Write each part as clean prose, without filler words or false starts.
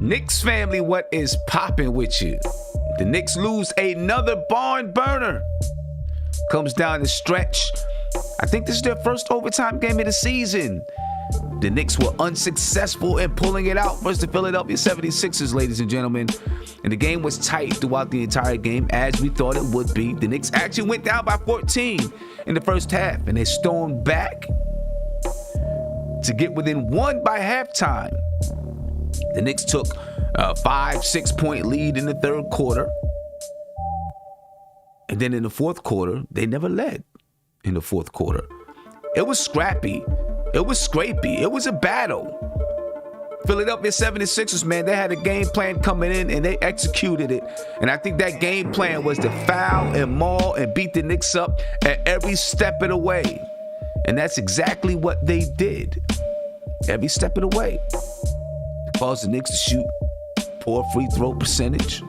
Knicks family, what is popping with you? The Knicks lose another barn burner. Comes down the stretch. I think this is their first overtime game of the season. The Knicks were unsuccessful in pulling it out versus the Philadelphia 76ers, ladies and gentlemen. And the game was tight throughout the entire game, as we thought it would be. The Knicks actually went down by 14 in the first half, and they stormed back to get within one by halftime. The Knicks took a 5-6 point lead in the third quarter. And then in the fourth quarter, they never led in the fourth quarter. It was scrappy. It was scrapey. It was a battle. Philadelphia 76ers, man, they had a game plan coming in and they executed it. And I think that game plan was to foul and maul and beat the Knicks up at every step of the way. And that's exactly what they did. Every step of the way. It caused the Knicks to shoot poor free throw percentage.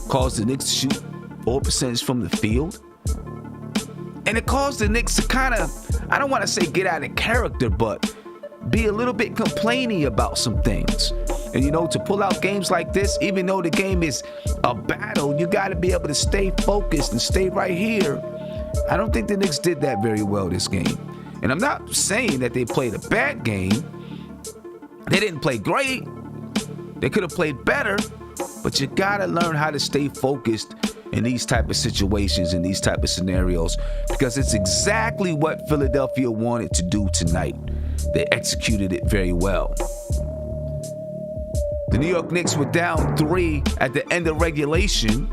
Caused the Knicks to shoot poor percentage from the field. And it caused the Knicks to kind of, I don't want to say get out of character, but be a little bit complaining about some things. And, you know, to pull out games like this, even though the game is a battle, you got to be able to stay focused and stay right here. I don't think the Knicks did that very well this game. And I'm not saying that they played a bad game. They didn't play great. They could have played better. But you got to learn how to stay focused in these type of situations, in these type of scenarios, because it's exactly what Philadelphia wanted to do tonight. They executed it very well. The New York Knicks were down 3 at the end of regulation,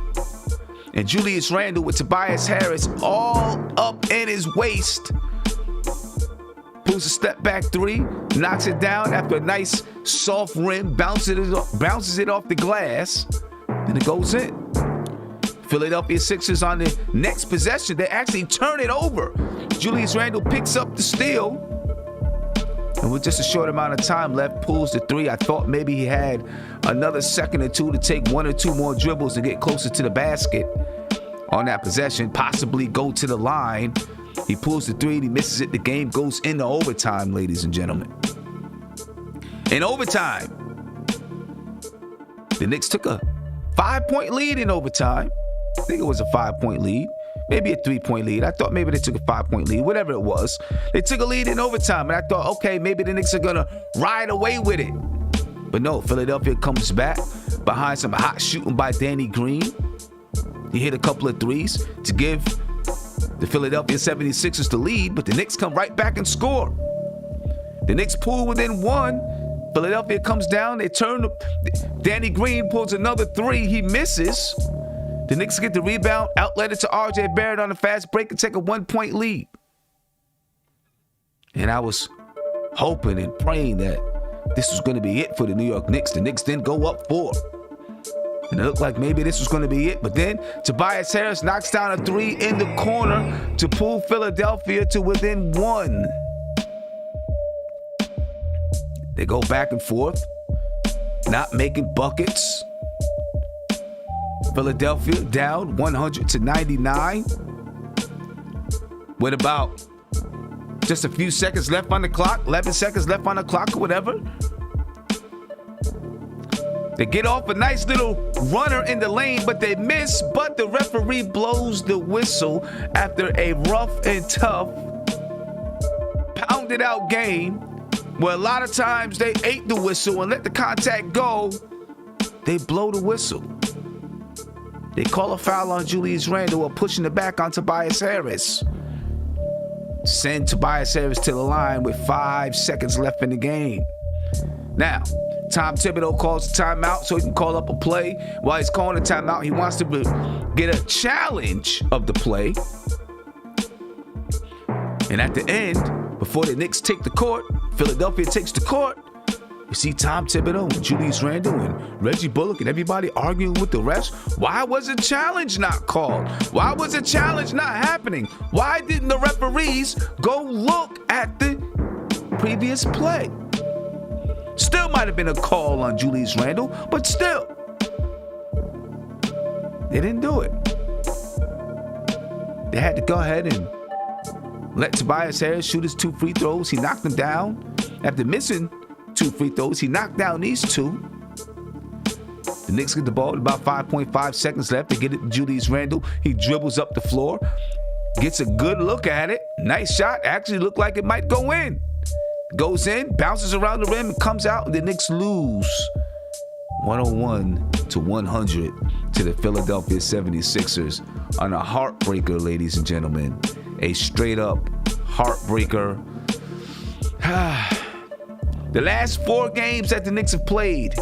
and Julius Randle with Tobias Harris all up in his waist. Pulls a step back 3, knocks it down after a nice soft rim, bounces it off the glass, and it goes in. Philadelphia Sixers on the next possession, they actually turn it over. Julius Randle picks up the steal, and with just a short amount of time left, pulls the 3. I thought maybe he had another second or two to take 1 or 2 more dribbles and get closer to the basket on that possession, possibly go to the line. He pulls the 3, he misses it. The game goes into overtime, ladies and gentlemen. In overtime, the Knicks took a 5-point lead in overtime. I think it was a 5-point lead, maybe a 3-point lead. I thought maybe they took a 5-point lead, whatever it was. They took a lead in overtime, and I thought, okay, maybe the Knicks are going to ride away with it. But no, Philadelphia comes back behind some hot shooting by Danny Green. He hit a couple of threes to give the Philadelphia 76ers the lead, but the Knicks come right back and score. The Knicks pull within 1. Philadelphia comes down. They turn. Danny Green pulls another 3. He misses. The Knicks get the rebound, outlet it to R.J. Barrett on a fast break and take a 1-point lead. And I was hoping and praying that this was going to be it for the New York Knicks. The Knicks then go up 4. And it looked like maybe this was going to be it. But then Tobias Harris knocks down a 3 in the corner to pull Philadelphia to within 1. They go back and forth, not making buckets. Philadelphia down 100-99 with about just a few seconds left on the clock, 11 seconds left on the clock or whatever. They get off a nice little runner in the lane, but they miss. But the referee blows the whistle after a rough and tough, pounded out game where a lot of times they ate the whistle and let the contact go. They blow the whistle. They call a foul on Julius Randle while pushing it back on Tobias Harris. Send Tobias Harris to the line with 5 seconds left in the game. Now, Tom Thibodeau calls a timeout so he can call up a play. While he's calling a timeout, he wants to get a challenge of the play. And at the end, before the Knicks take the court, Philadelphia takes the court. You see Tom Thibodeau and Julius Randle and Reggie Bullock and everybody arguing with the refs. Why was a challenge not called? Why was a challenge not happening? Why didn't the referees go look at the previous play? Still might have been a call on Julius Randle, but still, they didn't do it. They had to go ahead and let Tobias Harris shoot his 2 free throws. He knocked them down after missing 2 free throws. He knocked down these 2. The Knicks get the ball with about 5.5 seconds left. They get it to Julius Randle. He dribbles up the floor, gets a good look at it. Nice shot. Actually looked like it might go in. Goes in, bounces around the rim, and comes out, and the Knicks lose 101-100 to the Philadelphia 76ers on a heartbreaker, ladies and gentlemen. A straight-up heartbreaker. The last 4 games that the Knicks have played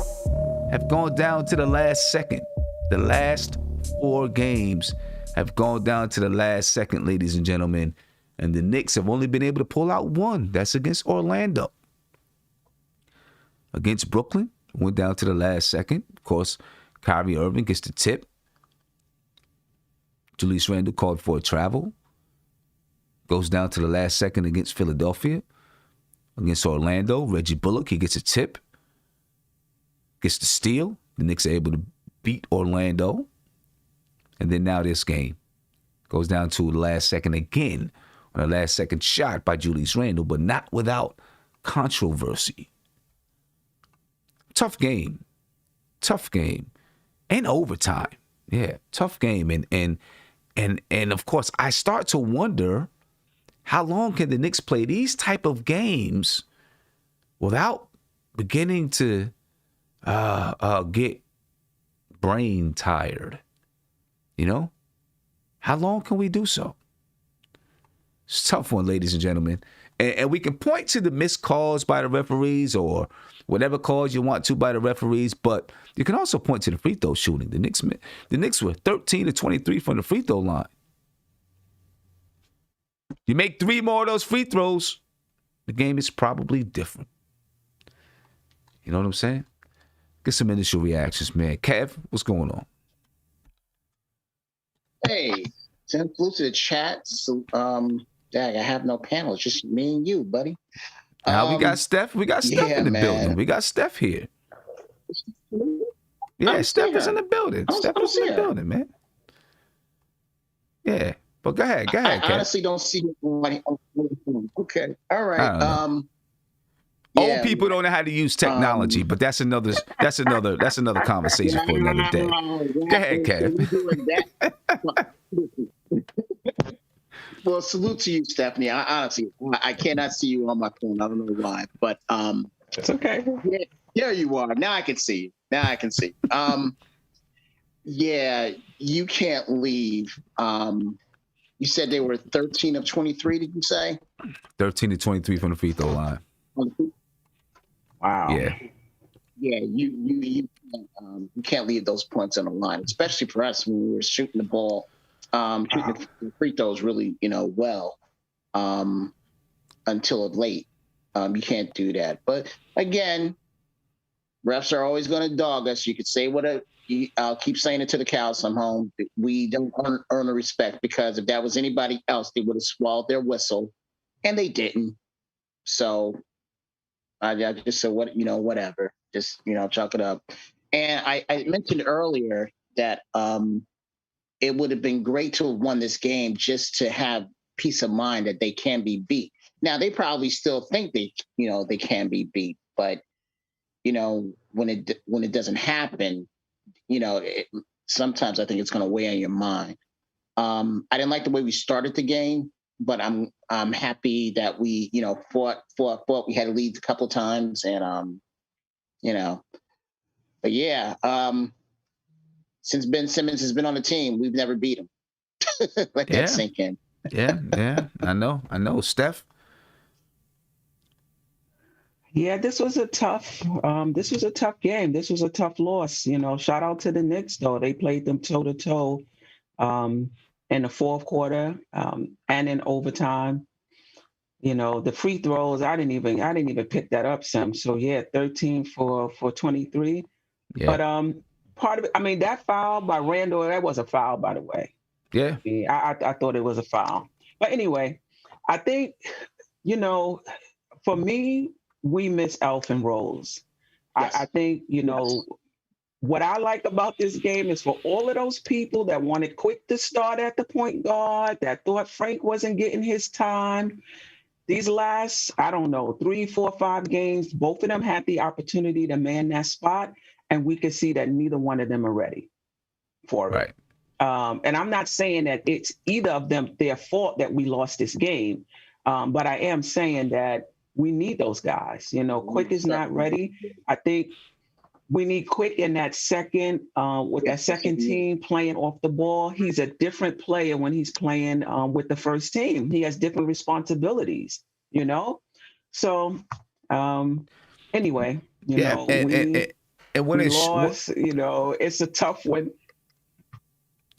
have gone down to the last second. The last 4 games have gone down to the last second, ladies and gentlemen. And the Knicks have only been able to pull out 1. That's against Orlando. Against Brooklyn, went down to the last second. Of course, Kyrie Irving gets the tip. Julius Randle called for a travel. Goes down to the last second against Philadelphia. Against Orlando, Reggie Bullock, he gets a tip. Gets the steal. The Knicks are able to beat Orlando. And then now this game goes down to the last second again on a last second shot by Julius Randle, but not without controversy. Tough game. Tough game. And overtime. Yeah, tough game. And of course, I start to wonder, how long can the Knicks play these type of games without beginning to get brain tired? You know? How long can we do so? It's a tough one, ladies and gentlemen. And we can point to the missed calls by the referees or whatever calls you want to by the referees, but you can also point to the free throw shooting. The Knicks were 13-23 from the free throw line. You make 3 more of those free throws, the game is probably different. You know what I'm saying? Get some initial reactions, man. Kev, what's going on? Hey, send blue to the chat. So, Dag, I have no panel. It's just me and you, buddy. Now we got Steph. We got Steph in the building. We got Steph here. Yeah, Steph is in the building. Steph is in the building, man. Yeah. But go ahead, I Kev. honestly don't see anybody. Okay. All right. Old people don't know how to use technology, but that's another conversation for another day. Go ahead, Kev. Well, salute to you, Stephanie. Honestly, I cannot see you on my phone. I don't know why, but it's okay. Yeah, you are. Now I can see you. Yeah, you can't leave. You said they were 13 of 23. Did you say? 13-23 from the free throw line. Wow. Yeah. Yeah, you can't leave those points on the line, especially for us when we were shooting the ball, shooting the free throws really, well, until of late. You can't do that. But again, refs are always going to dog us. You could say I'll keep saying it till the cows come home. We don't earn the respect, because if that was anybody else, they would have swallowed their whistle, and they didn't. So I just said, whatever. Just, chalk it up. And I mentioned earlier that it would have been great to have won this game just to have peace of mind that they can be beat. Now, they probably still think they can be beat, but, when it doesn't happen, sometimes I think it's going to weigh on your mind. I didn't like the way we started the game, but I'm happy that we, fought. We had to lead a couple times, and but yeah, since Ben Simmons has been on the team, we've never beat him. Let that sink in. Yeah, I know, Steph. Yeah, this was a tough game. This was a tough loss. Shout out to the Knicks though. They played them toe to toe in the fourth quarter and in overtime. The free throws, I didn't even pick that up, Sam. So yeah, 13 for 23. Yeah. But part of it, that foul by Randle, that was a foul, by the way. Yeah. I thought it was a foul. But anyway, I think, for me, we miss Elfin Rose. Yes. I think, what I like about this game is for all of those people that wanted Quick to start at the point guard, that thought Frank wasn't getting his time, these last, I don't know, 3, 4, 5 games, both of them had the opportunity to man that spot, and we could see that neither one of them are ready for it. Right. And I'm not saying that it's either of them their fault that we lost this game, but I am saying that we need those guys. Quick is not ready. I think we need Quick in that second, with that second team playing off the ball. He's a different player when he's playing with the first team. He has different responsibilities, So anyway, and when we it's lost, it's a tough one.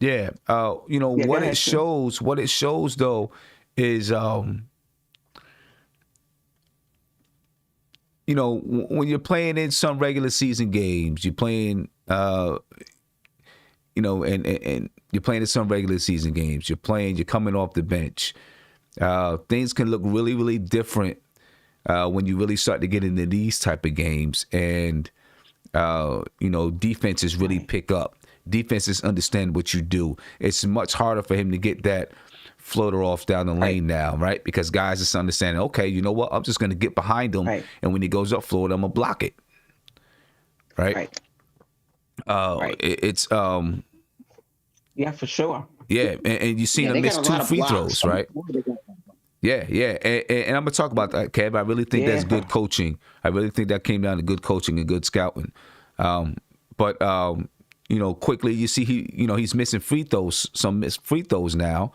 Yeah. What it shows though is when you're playing in some regular season games, you're playing and you're playing in some regular season games, you're coming off the bench. Things can look really, really different when you really start to get into these type of games, and defenses really pick up. Defenses understand what you do. It's much harder for him to get that floater off down the lane now, right? Because guys just understanding, okay, you know what? I'm just going to get behind him, and when he goes up float, I'm going to block it. Right? It's yeah, for sure. Yeah, and you've seen him miss 2 free throws, right? Yeah, and I'm going to talk about that, Kev. I really think that's good coaching. I really think that came down to good coaching and good scouting. But quickly you see he's missing free throws, some missed free throws now.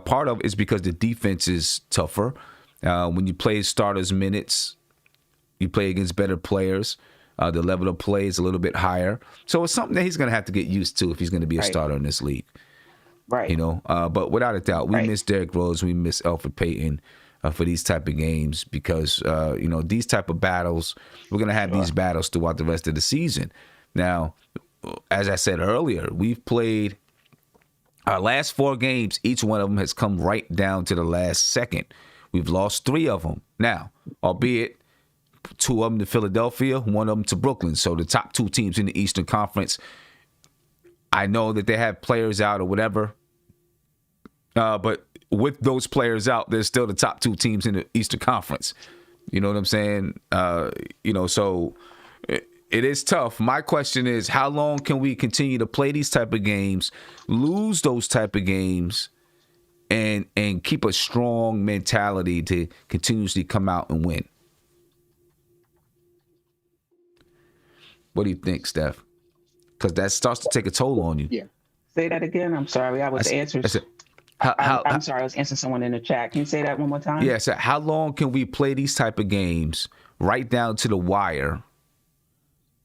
Part of it is because the defense is tougher. When you play starters minutes, you play against better players. The level of play is a little bit higher. So it's something that he's going to have to get used to if he's going to be a starter in this league. Right. But without a doubt, we miss Derrick Rose, we miss Elfrid Payton for these type of games because, these type of battles, we're going to have these battles throughout the rest of the season. Now, as I said earlier, we've played our last 4 games. Each one of them has come right down to the last second. We've lost 3 of them. Now, albeit 2 of them to Philadelphia, 1 of them to Brooklyn. So the top 2 teams in the Eastern Conference, I know that they have players out or whatever. But with those players out, there's still the top 2 teams in the Eastern Conference. You know what I'm saying? So it is tough. My question is, how long can we continue to play these type of games, lose those type of games, and keep a strong mentality to continuously come out and win? What do you think, Steph? Because that starts to take a toll on you. Yeah. Say that again. I'm sorry. I was answering. I'm sorry. I was answering someone in the chat. Can you say that one more time? Yeah. So how long can we play these type of games right down to the wire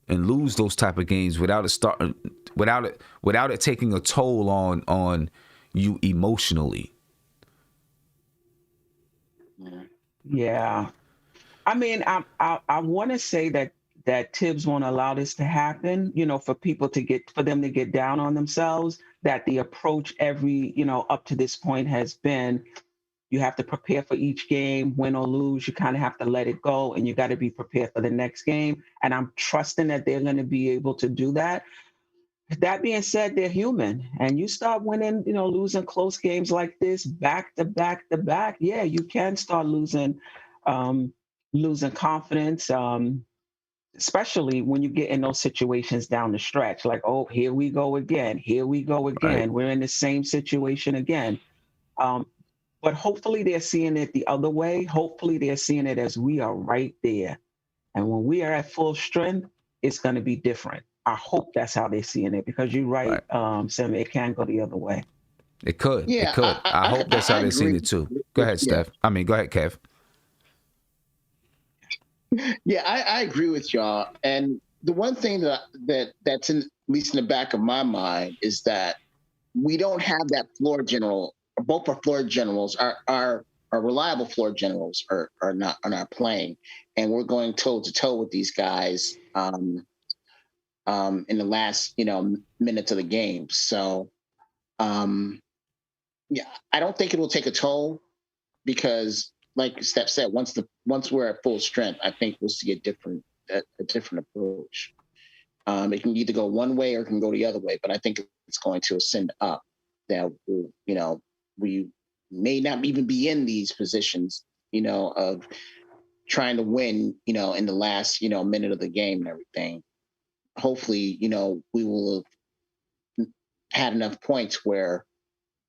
and lose those type of games without it taking a toll on you emotionally? Yeah. I mean, I want to say that Tibbs won't allow this to happen, for them to get down on themselves, that the approach up to this point has been, you have to prepare for each game, win or lose. You kind of have to let it go, and you got to be prepared for the next game. And I'm trusting that they're going to be able to do that. That being said, they're human, and you start winning, losing close games like this back to back to back. Yeah, you can start losing confidence, especially when you get in those situations down the stretch. Like, oh, here we go again. Right. We're in the same situation again. But hopefully they're seeing it the other way. Hopefully they're seeing it as we are right there. And when we are at full strength, it's going to be different. I hope that's how they're seeing it, because you're right. Sam, it can go the other way. It could. Yeah, it could. I hope that's how they're seeing it too. Go ahead, Steph. Go ahead, Kev. Yeah, I agree with y'all. And the one thing that's at least in the back of my mind is that we don't have that floor general. Both our floor generals, our reliable floor generals are not playing, and we're going toe to toe with these guys in the last minutes of the game. So yeah, I don't think it will take a toll, because like Steph said, once we're at full strength, I think we'll see a different approach. It can either go one way or it can go the other way, but I think it's going to ascend up. That we may not even be in these positions of trying to win, in the last, minute of the game and everything. Hopefully, we will have had enough points where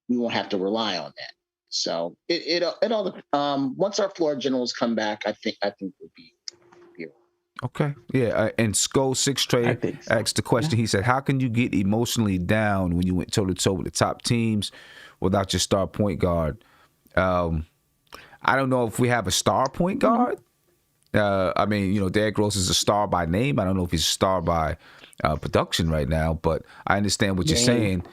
we won't have to rely on that. So it all once our floor generals come back, I think we'll be here. Okay. Yeah. And Skull Six Trade asked the question. He said, "How can you get emotionally down when you went toe to toe with the top teams without your star point guard?" I don't know if we have a star point guard. I mean, Derrick Rose is a star by name. I don't know if he's a star by production right now, but I understand what you're saying.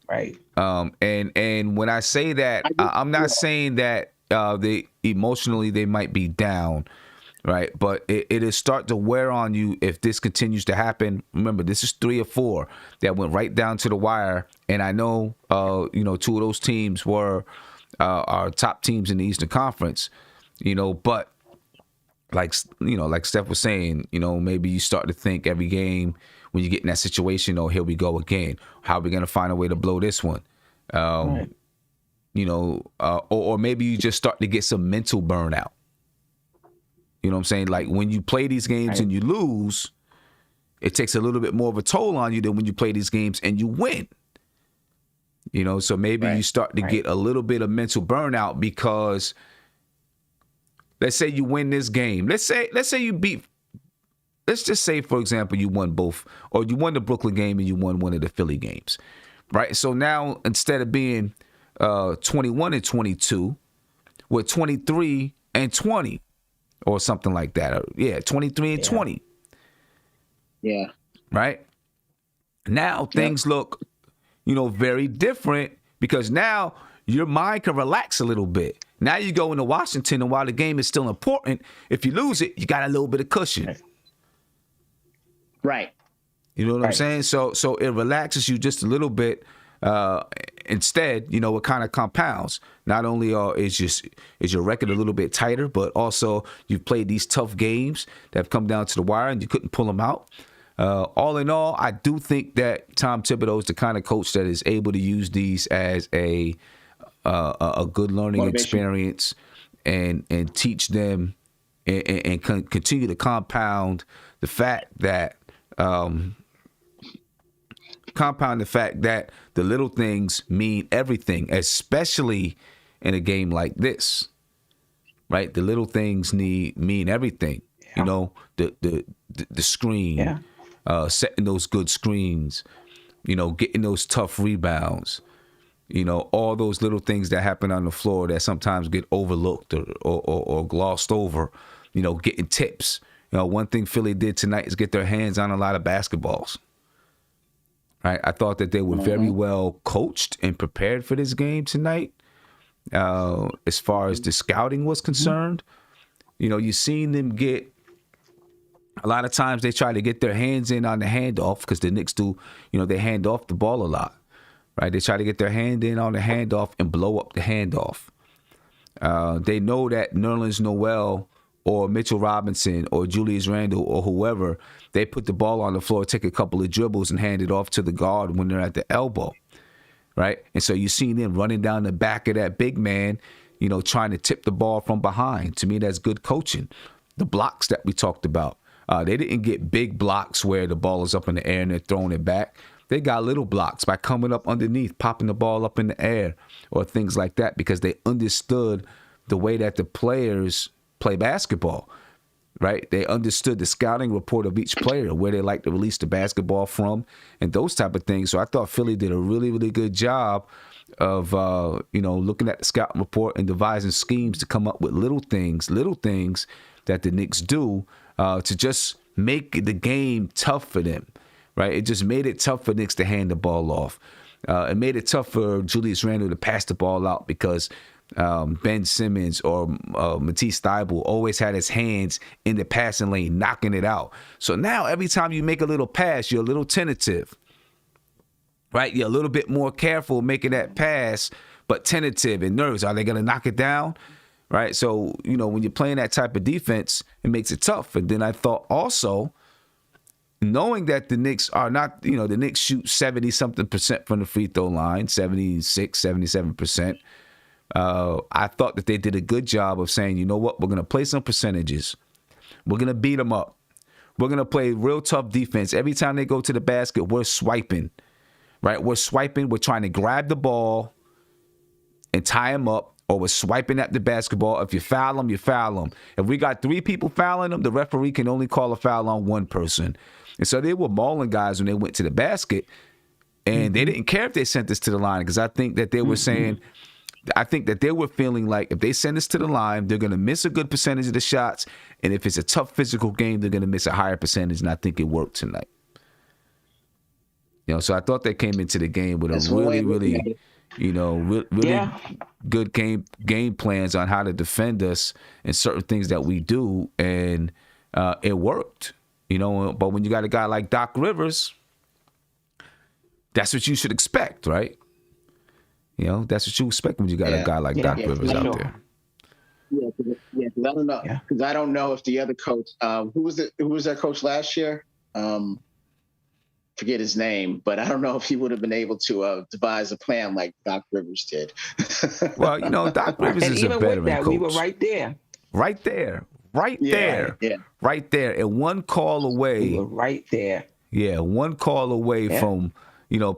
Right. And when I say that, I'm not saying that they emotionally they might be down, right? But it is start to wear on you if this continues to happen. Remember, this is 3 or 4 that went right down to the wire, and I know 2 of those teams were our top teams in the Eastern Conference, but like Steph was saying, maybe you start to think every game when you get in that situation, oh, here we go again. How are we going to find a way to blow this one? Right. Or maybe you just start to get some mental burnout. You know what I'm saying? Like when you play these games and you lose, it takes a little bit more of a toll on you than when you play these games and you win. So maybe you start to get a little bit of mental burnout because let's say you win this game. Let's say you beat. Let's just say, for example, you won both, or you won the Brooklyn game and you won one of the Philly games, right? So now instead of being 21-22, we're 23-20, or something like that. 23-20. Yeah. Right. Now things look, very different because now your mind can relax a little bit. Now you go into Washington, and while the game is still important, if you lose it, you got a little bit of cushion. Right. You know what I'm saying? So it relaxes you just a little bit. Instead, it kind of compounds. Not only is your record a little bit tighter, but also you've played these tough games that have come down to the wire and you couldn't pull them out. All in all, I do think that Tom Thibodeau is the kind of coach that is able to use these as a good learning experience and teach them and continue to compound the fact that the little things mean everything, especially in a game like this, right? The little things mean everything. The screen, setting those good screens, getting those tough rebounds, all those little things that happen on the floor that sometimes get overlooked or glossed over, getting tips. One thing Philly did tonight is get their hands on a lot of basketballs. Right? I thought that they were very well coached and prepared for this game tonight. As far as the scouting was concerned, you seen them get. A lot of times they try to get their hands in on the handoff because the Knicks do. They hand off the ball a lot. Right? They try to get their hand in on the handoff and blow up the handoff. They know that Nerlens Noel or Mitchell Robinson or Julius Randle or whoever, they put the ball on the floor, take a couple of dribbles and hand it off to the guard when they're at the elbow, right? And so you see them running down the back of that big man, trying to tip the ball from behind. To me, that's good coaching. The blocks that we talked about, they didn't get big blocks where the ball is up in the air and they're throwing it back. They got little blocks by coming up underneath, popping the ball up in the air or things like that because they understood the way that the players play basketball, right? They understood the scouting report of each player, where they like to release the basketball from and those type of things. So I thought Philly did a really, really good job of, looking at the scouting report and devising schemes to come up with little things that the Knicks do to just make the game tough for them, right? It just made it tough for Knicks to hand the ball off. It made it tough for Julius Randle to pass the ball out because Ben Simmons or Matisse Thybulle always had his hands in the passing lane, knocking it out. So now every time you make a little pass, you're a little tentative, right? You're a little bit more careful making that pass, but tentative and nervous. Are they going to knock it down? Right? So, when you're playing that type of defense, it makes it tough. And then I thought also, knowing that the Knicks are not, the Knicks shoot 70-something% from the free throw line, 76, 77%. I thought that they did a good job of saying, you know what, we're going to play some percentages. We're going to beat them up. We're going to play real tough defense. Every time they go to the basket, we're swiping, right? We're swiping. We're trying to grab the ball and tie them up, or we're swiping at the basketball. If you foul them, you foul them. If we got 3 people fouling them, the referee can only call a foul on 1 person. And so they were mauling guys when they went to the basket, and they didn't care if they sent this to the line, because I think that they were saying, I think that they were feeling like if they send us to the line, they're going to miss a good percentage of the shots. And if it's a tough physical game, they're going to miss a higher percentage. And I think it worked tonight. So I thought they came into the game with a really good game plans on how to defend us and certain things that we do. And it worked, but when you got a guy like Doc Rivers, that's what you should expect, right? That's what you expect when you got a guy like Doc Rivers out there. Yeah, because I don't know. Because I don't know if the other coach, who was their coach last year? Forget his name, but I don't know if he would have been able to devise a plan like Doc Rivers did. Well, Doc Rivers is a veteran coach. We were right there. Right there. And one call away. We were right there. Yeah, one call away from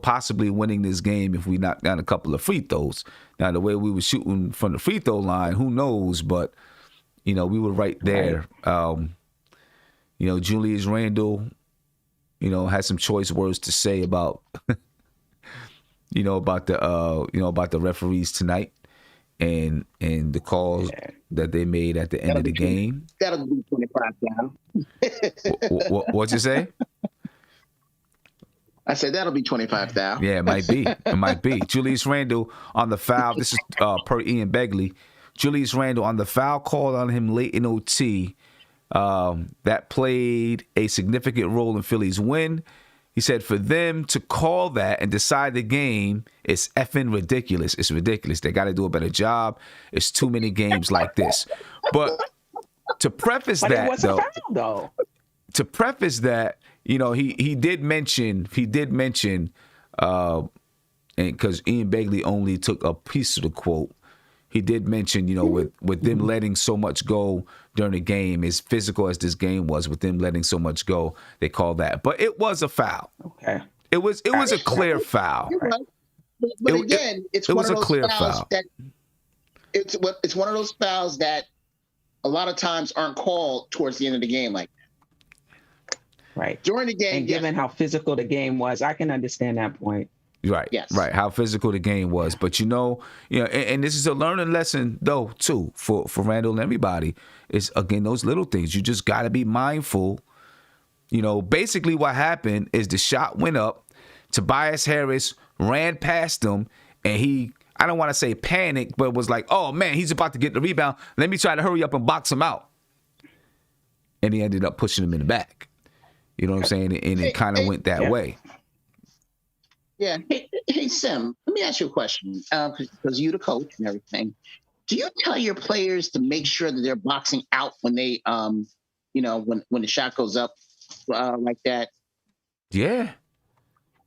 possibly winning this game if we knock down a couple of free throws. Now, the way we were shooting from the free throw line, who knows? But, we were right there. Julius Randle, had some choice words to say about, about the referees tonight and the calls that they made at the end of the game. That'll be 25 down. What'd you say? I said that'll be 25 down. Yeah, it might be. Julius Randle on the foul. This is per Ian Begley. Julius Randle on the foul called on him late in OT. That played a significant role in Philly's win. He said for them to call that and decide the game is effing ridiculous. It's ridiculous. They got to do a better job. It's too many games like this. But to preface that, it was a foul, though. To preface that, he did mention, and because Ian Begley only took a piece of the quote, he did mention, with them letting so much go during the game, as physical as this game was, with them letting so much go, they called that. But it was a foul. Okay. It was a clear foul. But again, it's one of those fouls that it's one of those fouls that a lot of times aren't called towards the end of the game like that. Right. During the game, and given how physical the game was, I can understand that point. Right. Yes. Right. How physical the game was. But and this is a learning lesson though, too, for Randall and everybody. Is again those little things. You just gotta be mindful. Basically what happened is the shot went up, Tobias Harris ran past him, and he, I don't want to say panicked, but was like, oh man, he's about to get the rebound. Let me try to hurry up and box him out. And he ended up pushing him in the back. You know what I'm saying? And it kind of went that way. Yeah. Hey, Sim, let me ask you a question. Because you're the coach and everything. Do you tell your players to make sure that they're boxing out when they, when the shot goes up like that? Yeah.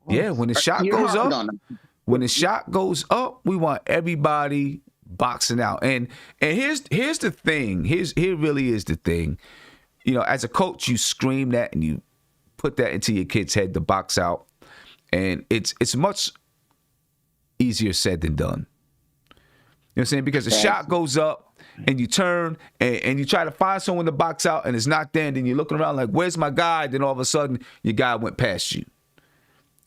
Yeah. When the shot goes up, we want everybody boxing out. And here's the thing. Here really is the thing. As a coach, you scream that and you put that into your kid's head to box out. And it's much easier said than done. You know what I'm saying? Because the shot goes up and you turn and you try to find someone to box out and it's not there. And then you're looking around like, where's my guy? Then all of a sudden, your guy went past you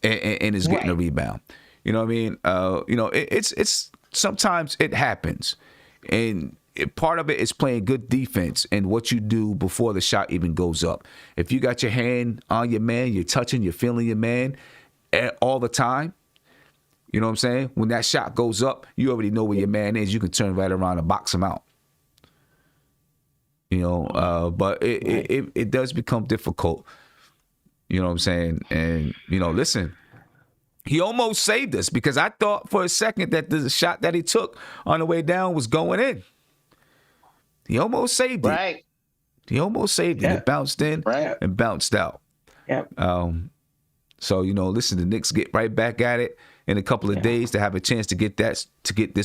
and is getting a rebound. You know what I mean? It's sometimes it happens. And part of it is playing good defense and what you do before the shot even goes up. If you got your hand on your man, you're touching, you're feeling your man all the time, you know what I'm saying? When that shot goes up, you already know where your man is. You can turn right around and box him out. But it does become difficult. You know what I'm saying? And, listen, he almost saved us because I thought for a second that the shot that he took on the way down was going in. He almost saved it. Right. He almost saved it. It bounced in and bounced out. Yep. So, listen, the Knicks get right back at it in a couple of days to have a chance to get this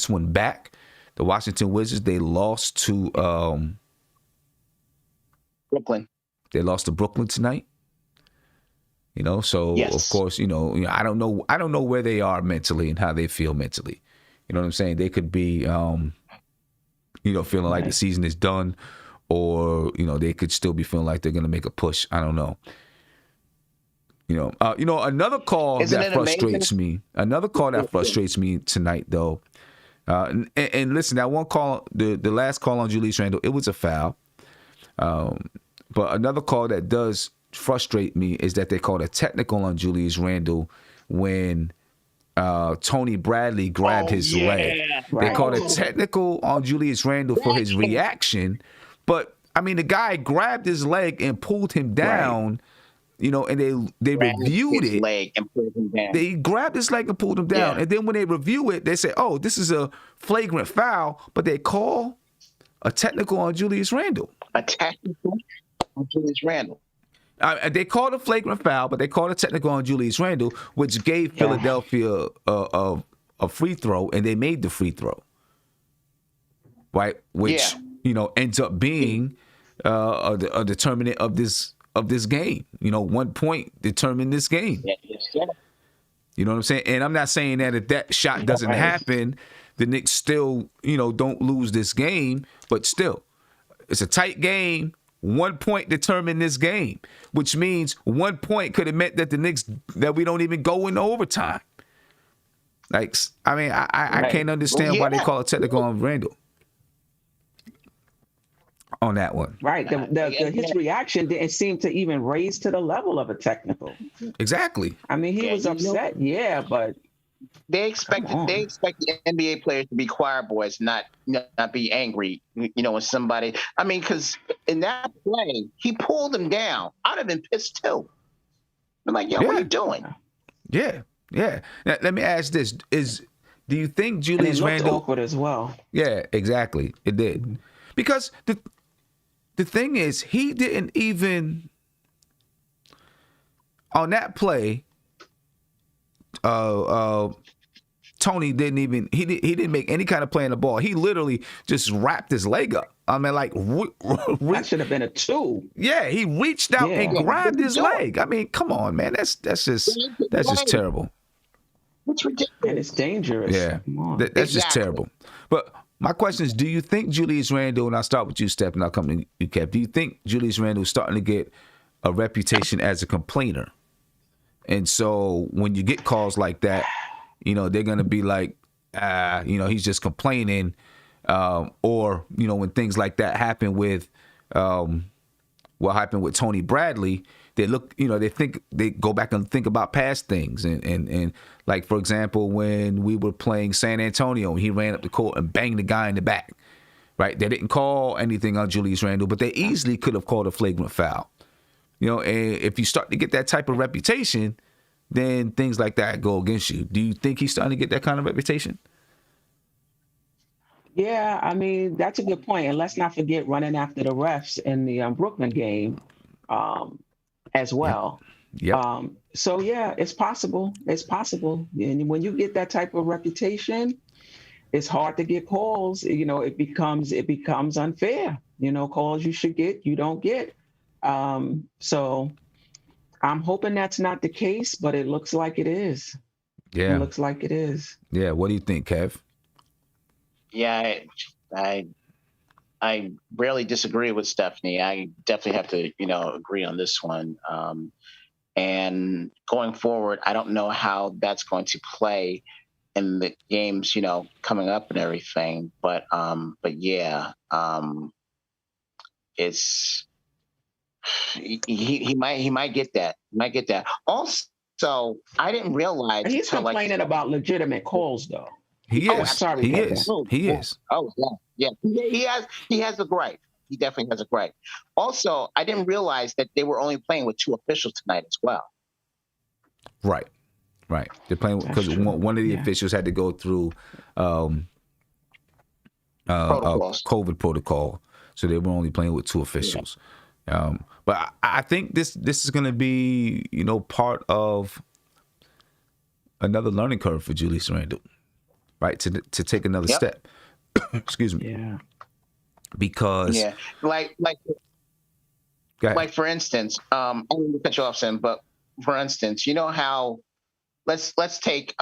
one back. the Washington Wizards, they lost to Brooklyn. They lost to Brooklyn tonight. You know, so Yes. of course, you know, I don't know where they are mentally and how they feel mentally. You know what I'm saying? They could be, you know, feeling like the season is done, or you know, they could still be feeling like they're going to make a push. I don't know. You know, another call that frustrates me. Another call that frustrates me tonight, though. And listen, that one call, the last call on Julius Randle, it was a foul. But another call that does frustrate me is that they called a technical on Julius Randle when Tony Bradley grabbed his leg. They called a technical on Julius Randle for his reaction, but I mean the guy grabbed his leg and pulled him down. You know, and they reviewed it. Leg and pulled him down. They grabbed his leg and pulled him down, and then when they review it, they say, "Oh, this is a flagrant foul," but they call a technical on Julius Randle. A technical on Julius Randle. They called a flagrant foul, but they called a technical on Julius Randle, which gave Philadelphia a free throw, and they made the free throw, right? Which you know ends up being a determinant of this game. You know, 1 point determined this game. Yes, sir. You know what I'm saying? And I'm not saying that if that shot doesn't happen, the Knicks still, you know, don't lose this game, but still, it's a tight game. 1 point determined this game, which means 1 point could have meant that that we don't even go into overtime. Like, I mean, I can't understand why they call it technical on Randle on that one. Right. His reaction didn't seem to even raise to the level of a technical. Exactly. I mean, he was upset, but they expect the NBA players to be choir boys, not be angry. You know, when somebody. I mean, because in that play, he pulled him down. I'd have been pissed too. I'm like, what are you doing? Yeah. Now, let me ask this: do you think Julius Randle awkward as well? Yeah, exactly. It did, because the thing is, he didn't even on that play. Tony didn't make any kind of play in the ball. He literally just wrapped his leg up. I mean, like that should have been a 2. Yeah, he reached out and grabbed his leg. I mean, come on, man. That's just terrible. It's ridiculous. And it's dangerous. Yeah, that's just terrible. But my question is, do you think Julius Randle, and I'll start with you, Steph, and I'll come to you, Kev, do you think Julius Randle is starting to get a reputation as a complainer? And so when you get calls like that, you know, they're going to be like, you know, he's just complaining. Or, you know, when things like that happen with what happened with Tony Bradley, they look, you know, they go back and think about past things. And like, for example, when we were playing San Antonio, he ran up the court and banged the guy in the back, right? They didn't call anything on Julius Randle, but they easily could have called a flagrant foul. You know, and if you start to get that type of reputation, then things like that go against you. Do you think he's starting to get that kind of reputation? Yeah, I mean, that's a good point. And let's not forget running after the refs in the Brooklyn game as well. Yep. So, yeah, it's possible. It's possible. And when you get that type of reputation, it's hard to get calls. You know, it becomes unfair. You know, calls you should get, you don't get. So I'm hoping that's not the case, but it looks like it is. Yeah. It looks like it is. Yeah. What do you think, Kev? Yeah, I rarely disagree with Stephanie. I definitely have to, you know, agree on this one. And going forward, I don't know how that's going to play in the games, you know, coming up and everything. But yeah, it's he might get that. He might get that. Also, I didn't realize he's complaining about legitimate calls, though. He is. Sorry, he is. He is. Oh yeah. He has a gripe. He definitely has a gripe. Also, I didn't realize that they were only playing with 2 officials tonight as well. Right. They're playing because one of the officials had to go through COVID protocol, so they were only playing with 2 officials. Yeah. But I think this is going to be, you know, part of another learning curve for Julius Randle. Right, to take another step. Excuse me. Yeah. Because Yeah, like for instance, I don't mean to cut you off, Sam, but for instance, you know how let's take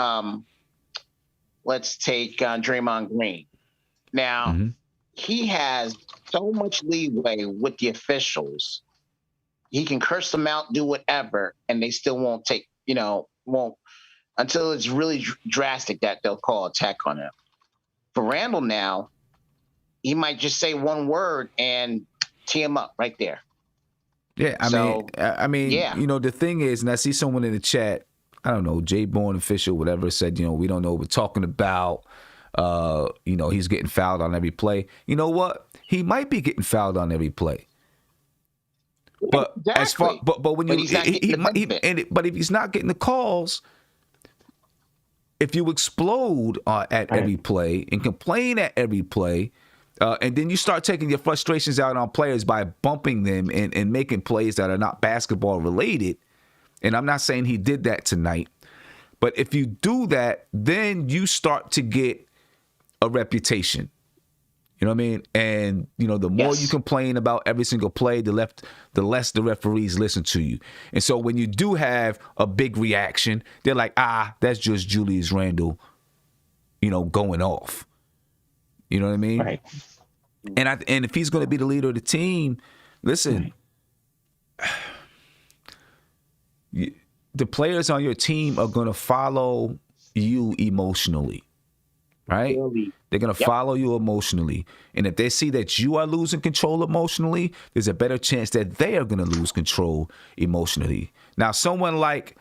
Draymond Green. Now he has so much leeway with the officials. He can curse them out, do whatever, and they still won't take, won't until it's really drastic that they'll call a tech on him. For Randle now, he might just say one word and tee him up right there. Yeah, I mean, yeah. The thing is, and I see someone in the chat, I don't know, Jay Bourne official, whatever, said, we don't know what we're talking about. He's getting fouled on every play. You know what? He might be getting fouled on every play. But exactly. as far, but when but if he's not getting the calls, if you explode at every play and complain at every play, and then you start taking your frustrations out on players by bumping them and making plays that are not basketball related, and I'm not saying he did that tonight, but if you do that, then you start to get a reputation. You know what I mean? And, the more you complain about every single play, the less the referees listen to you. And so when you do have a big reaction, they're like, that's just Julius Randle, going off. You know what I mean? Right. And if he's going to be the leader of the team, listen, the players on your team are going to follow you emotionally. Right? They're going to follow you emotionally. And if they see that you are losing control emotionally, there's a better chance that they are going to lose control emotionally. Now, someone like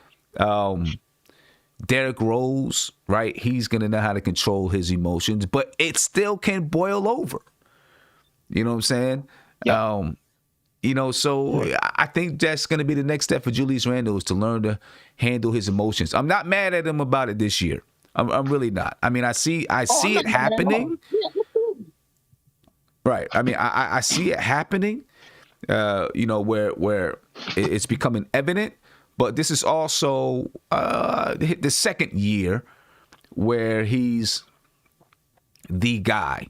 Derrick Rose, right? He's going to know how to control his emotions, but it still can boil over. You know what I'm saying? Yep. So I think that's going to be the next step for Julius Randle, is to learn to handle his emotions. I'm not mad at him about it this year. I'm really not. I mean, I see it happening. Right. I mean, I see it happening, where it's becoming evident. But this is also the second year where he's the guy.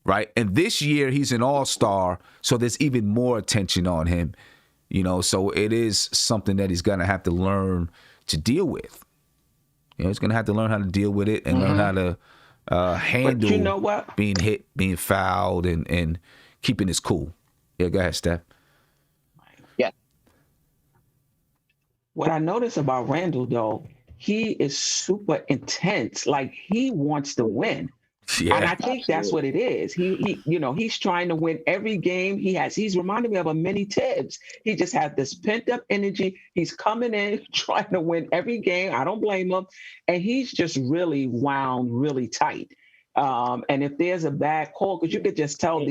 Right. And this year he's an all-star. So there's even more attention on him, so it is something that he's going to have to learn to deal with. He's going to have to learn how to deal with it and learn how to handle being hit, being fouled, and keeping his cool. Yeah, go ahead, Steph. Yeah. What I notice about Randle, though, he is super intense. Like, he wants to win. Yeah, and I think that's what it is. He's trying to win every game. He's reminding me of a mini Tibbs. He just has this pent up energy. He's coming in trying to win every game. I don't blame him. And he's just really wound really tight. And if there's a bad call, because you could just tell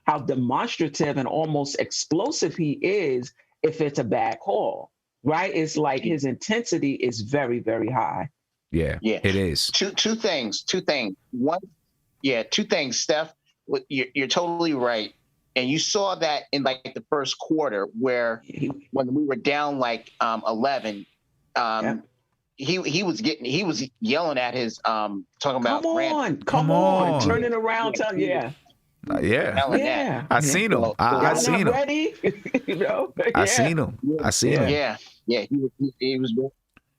how demonstrative and almost explosive he is if it's a bad call, right? It's like his intensity is very, very high. Yeah, it is. Two things. One, two things, Steph. You're totally right, and you saw that in like the first quarter, where when we were down like 11, he was yelling at his talking about come on, turning around, I seen him. I seen him. Ready? I seen him. I seen him. Yeah.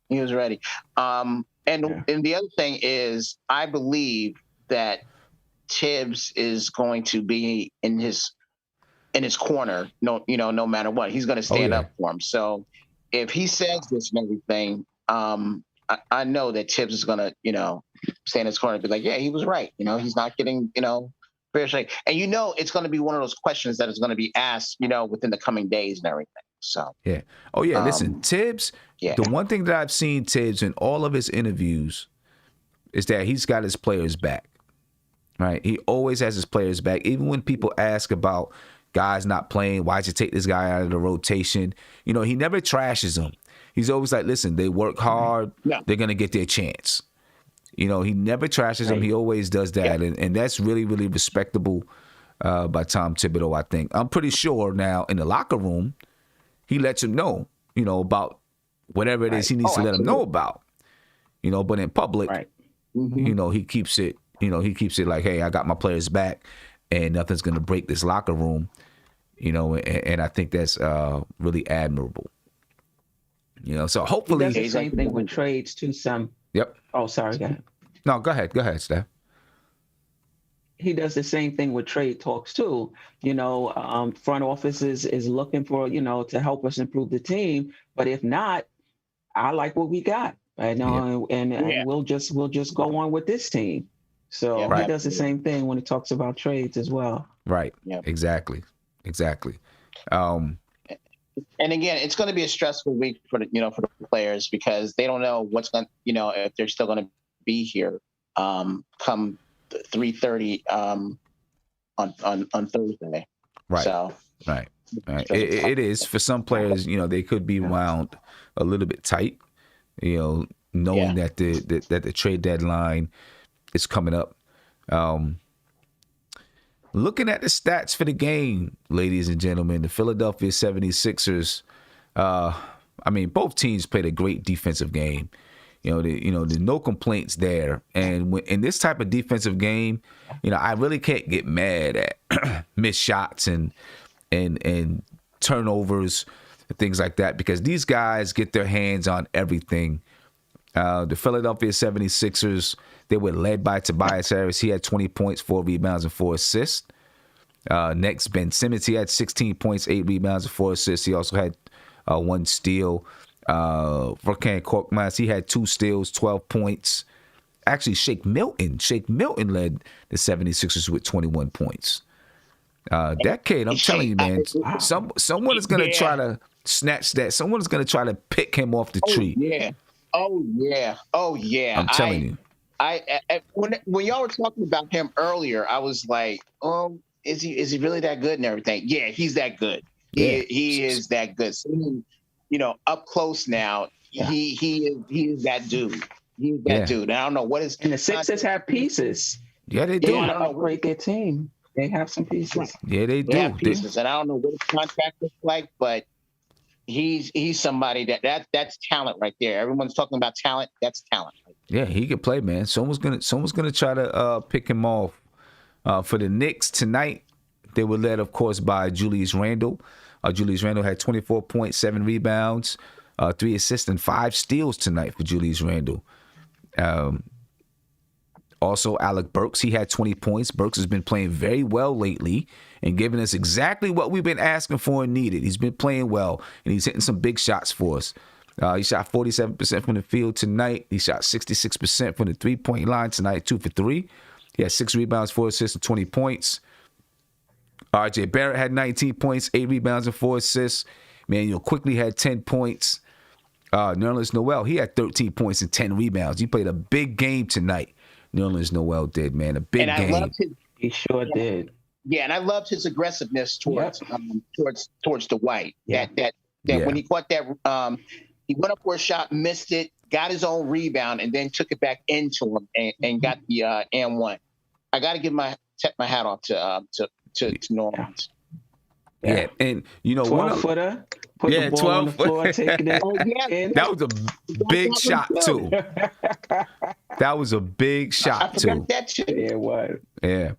He was ready. And the other thing is, I believe that Tibbs is going to be in his corner. No matter what, he's going to stand up for him. So if he says this and everything, I know that Tibbs is going to, stay in his corner and be like, yeah, he was right. He's not getting, fair shake. And it's going to be one of those questions that is going to be asked, within the coming days and everything. So yeah. Oh yeah. Listen, Tibbs. Yeah. The one thing that I've seen Tibbs in all of his interviews is that he's got his players back. Right. He always has his players back. Even when people ask about guys not playing, why'd you take this guy out of the rotation? He never trashes them. He's always like, listen, they work hard. Yeah. They're gonna get their chance. He never trashes them. He always does that, and that's really, really respectable by Tom Thibodeau. I think. I'm pretty sure now in the locker room, he lets him know, about whatever it is he needs to let him know about, but in public, he keeps it, he keeps it like, hey, I got my players back, and nothing's going to break this locker room. And I think that's really admirable. So hopefully. He does the same thing with trades too, Sam. Yep. Oh, sorry, go ahead. No, go ahead, Steph. He does the same thing with trade talks too. Front office is looking for, to help us improve the team. But if not, I like what we got. And we'll just go on with this team. So he does the same thing when he talks about trades as well. Right. Yeah. Exactly. And again, it's going to be a stressful week for the players, because they don't know what's going, if they're still going to be here come 3:30 on Thursday. Right. So right. It is for some players. They could be wound a little bit tight. Knowing that the trade deadline is coming up. Looking at the stats for the game, ladies and gentlemen, the Philadelphia 76ers, both teams played a great defensive game. There's no complaints there. And in this type of defensive game, I really can't get mad at missed shots and turnovers and things like that, because these guys get their hands on everything. The Philadelphia 76ers, they were led by Tobias Harris. He had 20 points, 4 rebounds, and 4 assists. Next, Ben Simmons. He had 16 points, 8 rebounds, and 4 assists. He also had 1 steal. Furkan Korkmaz, he had 2 steals, 12 points. Actually, Shake Milton led the 76ers with 21 points. That kid, I'm telling you, man, someone is going to try to snatch that. Someone is going to try to pick him off the tree. Oh, yeah. I'm telling you. When y'all were talking about him earlier, I was like, oh, is he really that good and everything? Yeah, he's that good. Yeah. He is that good. So, up close now, he is that dude. He's that dude. And I don't know what is. And the Sixers have pieces. Yeah, they do. They want to upgrade their team. They have some pieces. Right. Yeah, they do. They have pieces, and I don't know what his contract looks like, but he's somebody that's talent right there. Everyone's talking about talent. That's talent. Yeah, he can play, man. Someone's gonna try to pick him off. For the Knicks tonight, they were led, of course, by Julius Randle. Julius Randle had 24 points, 7 rebounds, 3 assists, and 5 steals tonight for Julius Randle. Also, Alec Burks, he had 20 points. Burks has been playing very well lately and giving us exactly what we've been asking for and needed. He's been playing well, and he's hitting some big shots for us. He shot 47% from the field tonight. He shot 66% from the three-point line tonight, 2 for 3. He had 6 rebounds, 4 assists, and 20 points. RJ Barrett had 19 points, 8 rebounds, and 4 assists. Manuel quickly had 10 points. Nerlens Noel, he had 13 points and 10 rebounds. He played a big game tonight. Nerlens Noel did, man, a big game. He sure did. Yeah, and I loved his aggressiveness towards Dwight. Yeah. That when he caught that, he went up for a shot, missed it, got his own rebound, and then took it back into him and got the and one. I got to tip my hat off to Nerlens. Yeah, and 12-footer. Put the ball 12 on the floor, taking it in. That was a big shot too. That was a big shot too. That too. Yeah, it was. Yeah.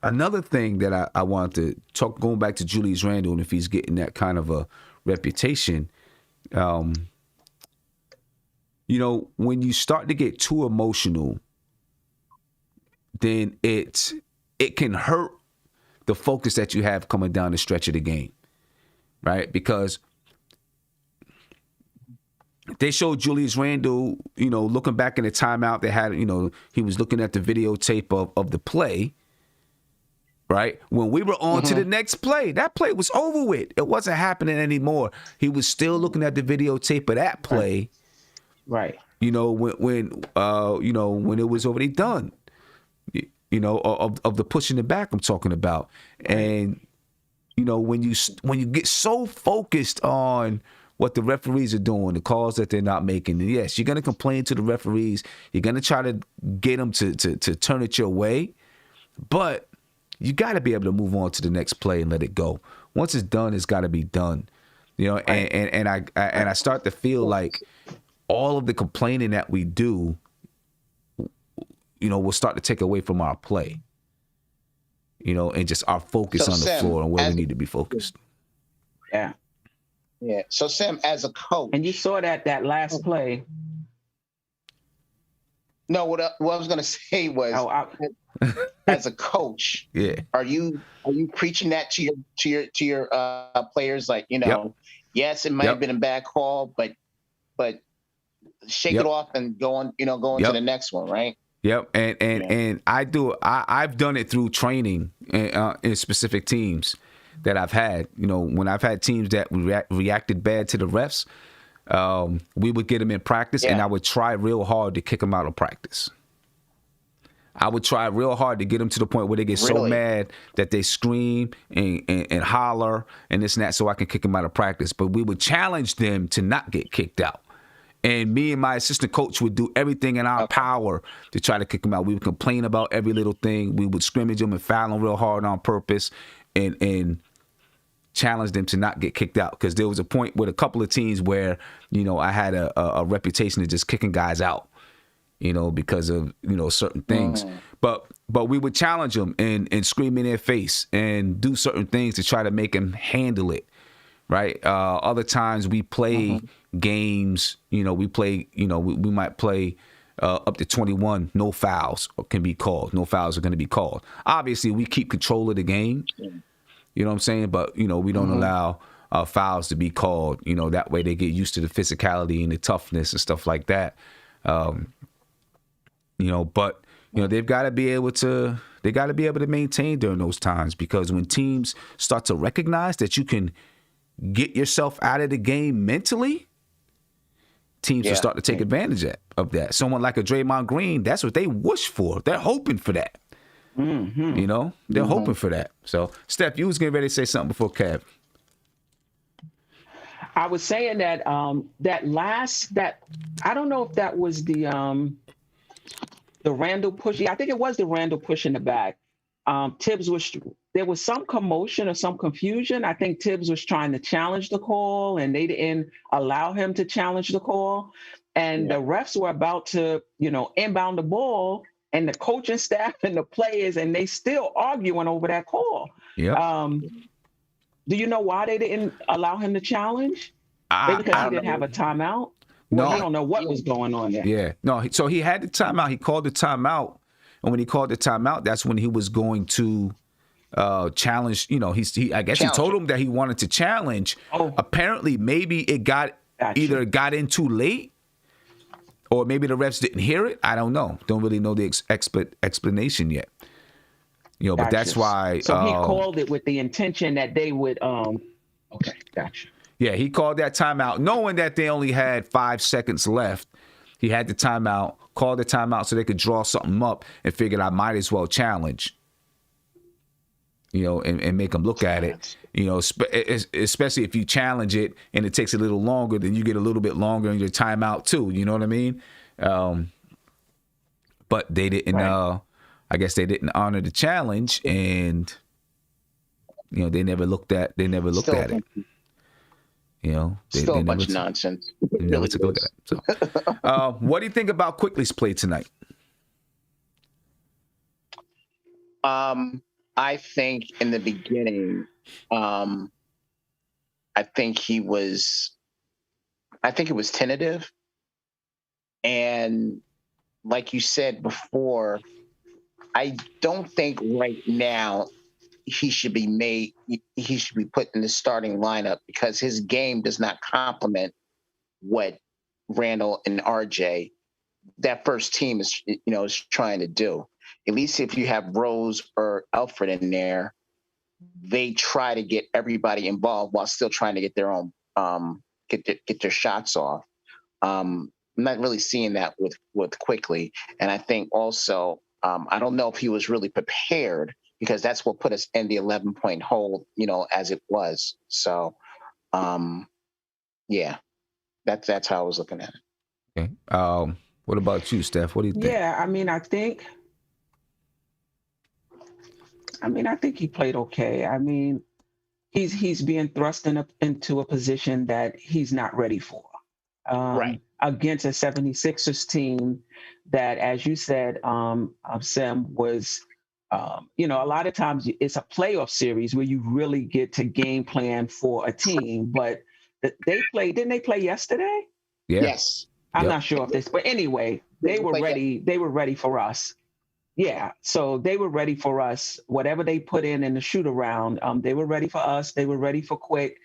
Another thing that I wanted to talk, going back to Julius Randle, and if he's getting that kind of a reputation, when you start to get too emotional, then it can hurt the focus that you have coming down the stretch of the game, right? Because they showed Julius Randle, looking back in the timeout, they had, he was looking at the videotape of the play, right? When we were on to the next play, that play was over with. It wasn't happening anymore. He was still looking at the videotape of that play, right? When it was already done. Of the pushing the back I'm talking about. And, when you get so focused on what the referees are doing, the calls that they're not making, and yes, you're going to complain to the referees. You're going to try to get them to turn it your way. But you got to be able to move on to the next play and let it go. Once it's done, it's got to be done. And I start to feel like all of the complaining that we do, will start to take away from our play. And just our focus on the floor and where we need to be focused. Yeah. Yeah. So Sam, as a coach, and you saw that last play. No, what I was going to say was, as a coach, yeah, are you preaching that to your players? Like, yes, it might have been a bad call, but shake it off and go on to the next one, right? Yep, and I do. I've done it through training in specific teams that I've had. When I've had teams that reacted bad to the refs, we would get them in practice, and I would try real hard to kick them out of practice. I would try real hard to get them to the point where they get so mad that they scream and holler and this and that, so I can kick them out of practice. But we would challenge them to not get kicked out. And me and my assistant coach would do everything in our power to try to kick them out. We would complain about every little thing. We would scrimmage them and foul them real hard on purpose and challenge them to not get kicked out. Because there was a point with a couple of teams where, I had a reputation of just kicking guys out, because of, certain things. But we would challenge them and scream in their face and do certain things to try to make them handle it. Right. Other times we play games, we might play up to 21. No fouls can be called. No fouls are going to be called. Obviously, we keep control of the game. You know what I'm saying? But, we don't allow fouls to be called. That way they get used to the physicality and the toughness and stuff like that. But, they've got to be able to maintain during those times, because when teams start to recognize that you can get yourself out of the game mentally, teams will start to take advantage of that. Someone like a Draymond Green, that's what they wish for. They're hoping for that. They're hoping for that. So, Steph, you was getting ready to say something before Kev. I was saying that I don't know if that was the Randle push. Yeah, I think it was the Randle push in the back. Tibbs there was some commotion or some confusion. I think Tibbs was trying to challenge the call, and they didn't allow him to challenge the call. And the refs were about to, inbound the ball, and the coaching staff and the players, and they still arguing over that call. Yeah. Do you know why they didn't allow him to challenge? Maybe because he didn't have a timeout? No. I don't know what was going on there. Yeah. No, so he had the timeout. He called the timeout. And when he called the timeout, that's when he was going to challenge. He told him that he wanted to challenge. Apparently, maybe it either got in too late, or maybe the refs didn't hear it. I don't know. Don't really know the explanation yet. But that's why. So he called it with the intention that they would. Okay, gotcha. Yeah, he called that timeout, knowing that they only had 5 seconds left. He had the timeout, called the timeout so they could draw something up, and figured I might as well challenge. And make them look at it. Especially if you challenge it and it takes a little longer, then you get a little bit longer in your timeout too. You know what I mean? But they didn't. Right. I guess they didn't honor the challenge, and they never looked at it. Still a bunch of nonsense. They never took a look at it. So, what do you think about Quickly's play tonight? I think in the beginning, I think it was tentative, and like you said before, I don't think right now he should be put in the starting lineup, because his game does not complement what Randle and RJ, that first team, is trying to do. At least if you have Rose or Alfred in there, they try to get everybody involved while still trying to get their own get their shots off. I'm not really seeing that with Quickly, and I think also I don't know if he was really prepared, because that's what put us in the 11-point hole, as it was. So, that's how I was looking at it. Okay. What about you, Steph? What do you think? Yeah, I think he played okay. He's being thrust into a position that he's not ready for. Right. against a 76ers team that, as you said, Sim, was, a lot of times it's a playoff series where you really get to game plan for a team. But didn't they play yesterday? Yeah. Yes. I'm Yep. not sure if this, but anyway, they were ready. They were ready for us. Yeah, so they were ready for us. Whatever they put in the shoot around, they were ready for us. They were ready for Quick,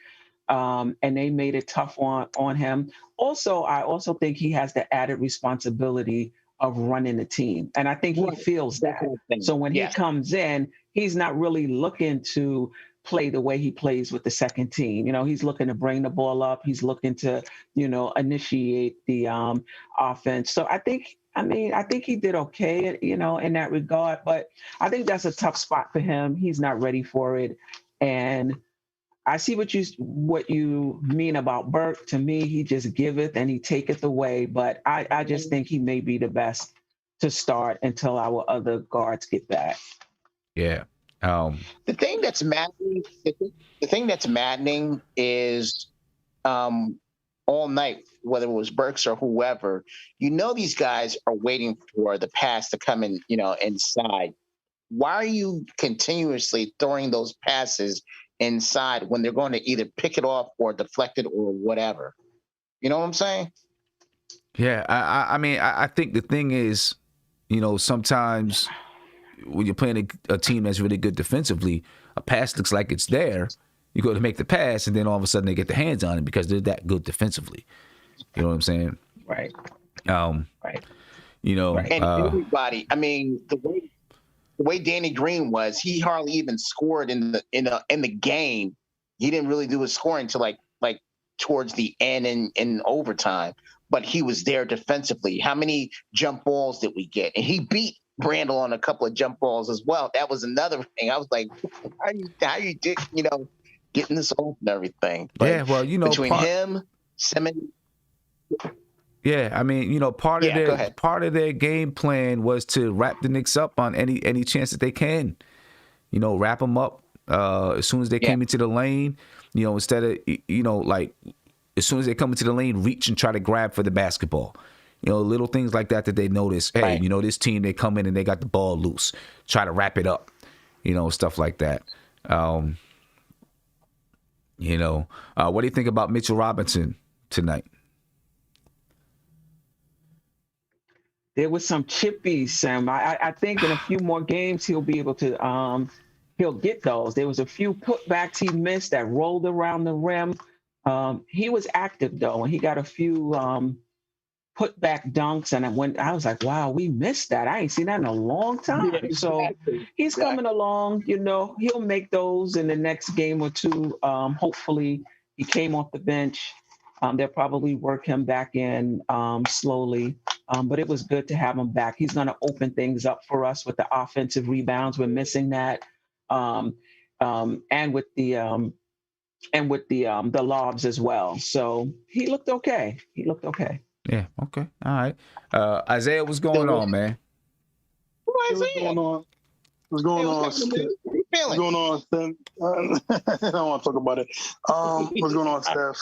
and they made it tough on him. Also, I also think he has the added responsibility of running the team, and I think he Right. feels That's that. what I'm saying. So when he Yes. comes in, he's not really looking to play the way he plays with the second team. He's looking to bring the ball up. He's looking to, initiate the offense. So I think he did okay, in that regard. But I think that's a tough spot for him. He's not ready for it. And I see what you mean about Burke. To me, he just giveth and he taketh away. But I just think he may be the best to start until our other guards get back. Yeah. The thing that's maddening, the thing that's maddening is all night, whether it was Burks or whoever, these guys are waiting for the pass to come in, inside. Why are you continuously throwing those passes inside when they're going to either pick it off or deflect it or whatever? You know what I'm saying? Yeah. I think the thing is, sometimes when you're playing a team that's really good defensively, a pass looks like it's there. You go to make the pass, and then all of a sudden they get their hands on it because they're that good defensively. You know what I'm saying? Right. Right. And everybody, I mean, the way Danny Green was, he hardly even scored in the game. He didn't really do his scoring until like towards the end in overtime. But he was there defensively. How many jump balls did we get? And he beat Randle on a couple of jump balls as well. That was another thing. I was like, how you did, getting this off and everything. But yeah, well, between him, Simmons. Yeah, I mean, part of their game plan was to wrap the Knicks up on any chance that they can. Wrap them up as soon as they came into the lane. Instead of as soon as they come into the lane, reach and try to grab for the basketball. Little things like that they notice. Hey, Right. This team, they come in and they got the ball loose. Try to wrap it up. Stuff like that. What do you think about Mitchell Robinson tonight? There was some chippies, Sam. I think in a few more games he'll be able to he'll get those. There was a few putbacks he missed that rolled around the rim. He was active though, and he got a few putback dunks. And I was like, wow, we missed that. I ain't seen that in a long time. Yeah, So he's coming along. He'll make those in the next game or two. Hopefully, he came off the bench. They'll probably work him back in slowly. But it was good to have him back. He's going to open things up for us with the offensive rebounds. We're missing that, and with the lobs as well. So he looked okay. Yeah. Okay. All right. Isaiah, what's going on, man? What's going on? What's going on? What's going on, Steph? I don't want to talk about it. What's going on, Steph?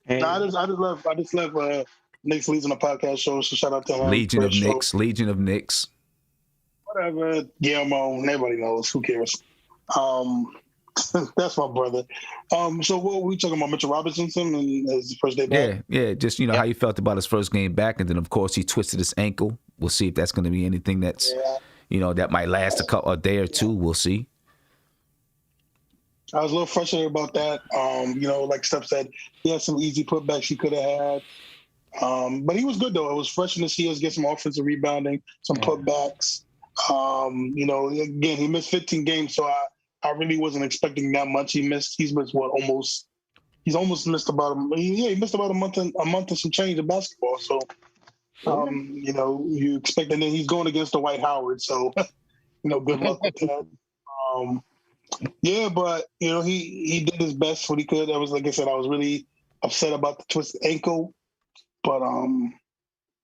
Hey. I just left Knicks Leads on the podcast show, so shout out to him. Legion of Knicks. Whatever. Guillermo, nobody knows. Who cares? That's my brother. So what were we talking about? Mitchell Robinson and his first day back? Yeah. Just how you felt about his first game back, and then of course he twisted his ankle. We'll see if that's going to be anything that's that might last a day or two. We'll see. I was a little frustrated about that. Like Steph said, he had some easy putbacks he could have had. But he was good though. It was refreshing to see us get some offensive rebounding, some putbacks. Again, he missed 15 games, so I really wasn't expecting that much. He's missed he's almost missed about he missed about a month and some change of basketball. So you expect, and then he's going against the Dwight Howard, so good luck with that. But he did his best what he could. I was, like I said, I was really upset about the twisted ankle. But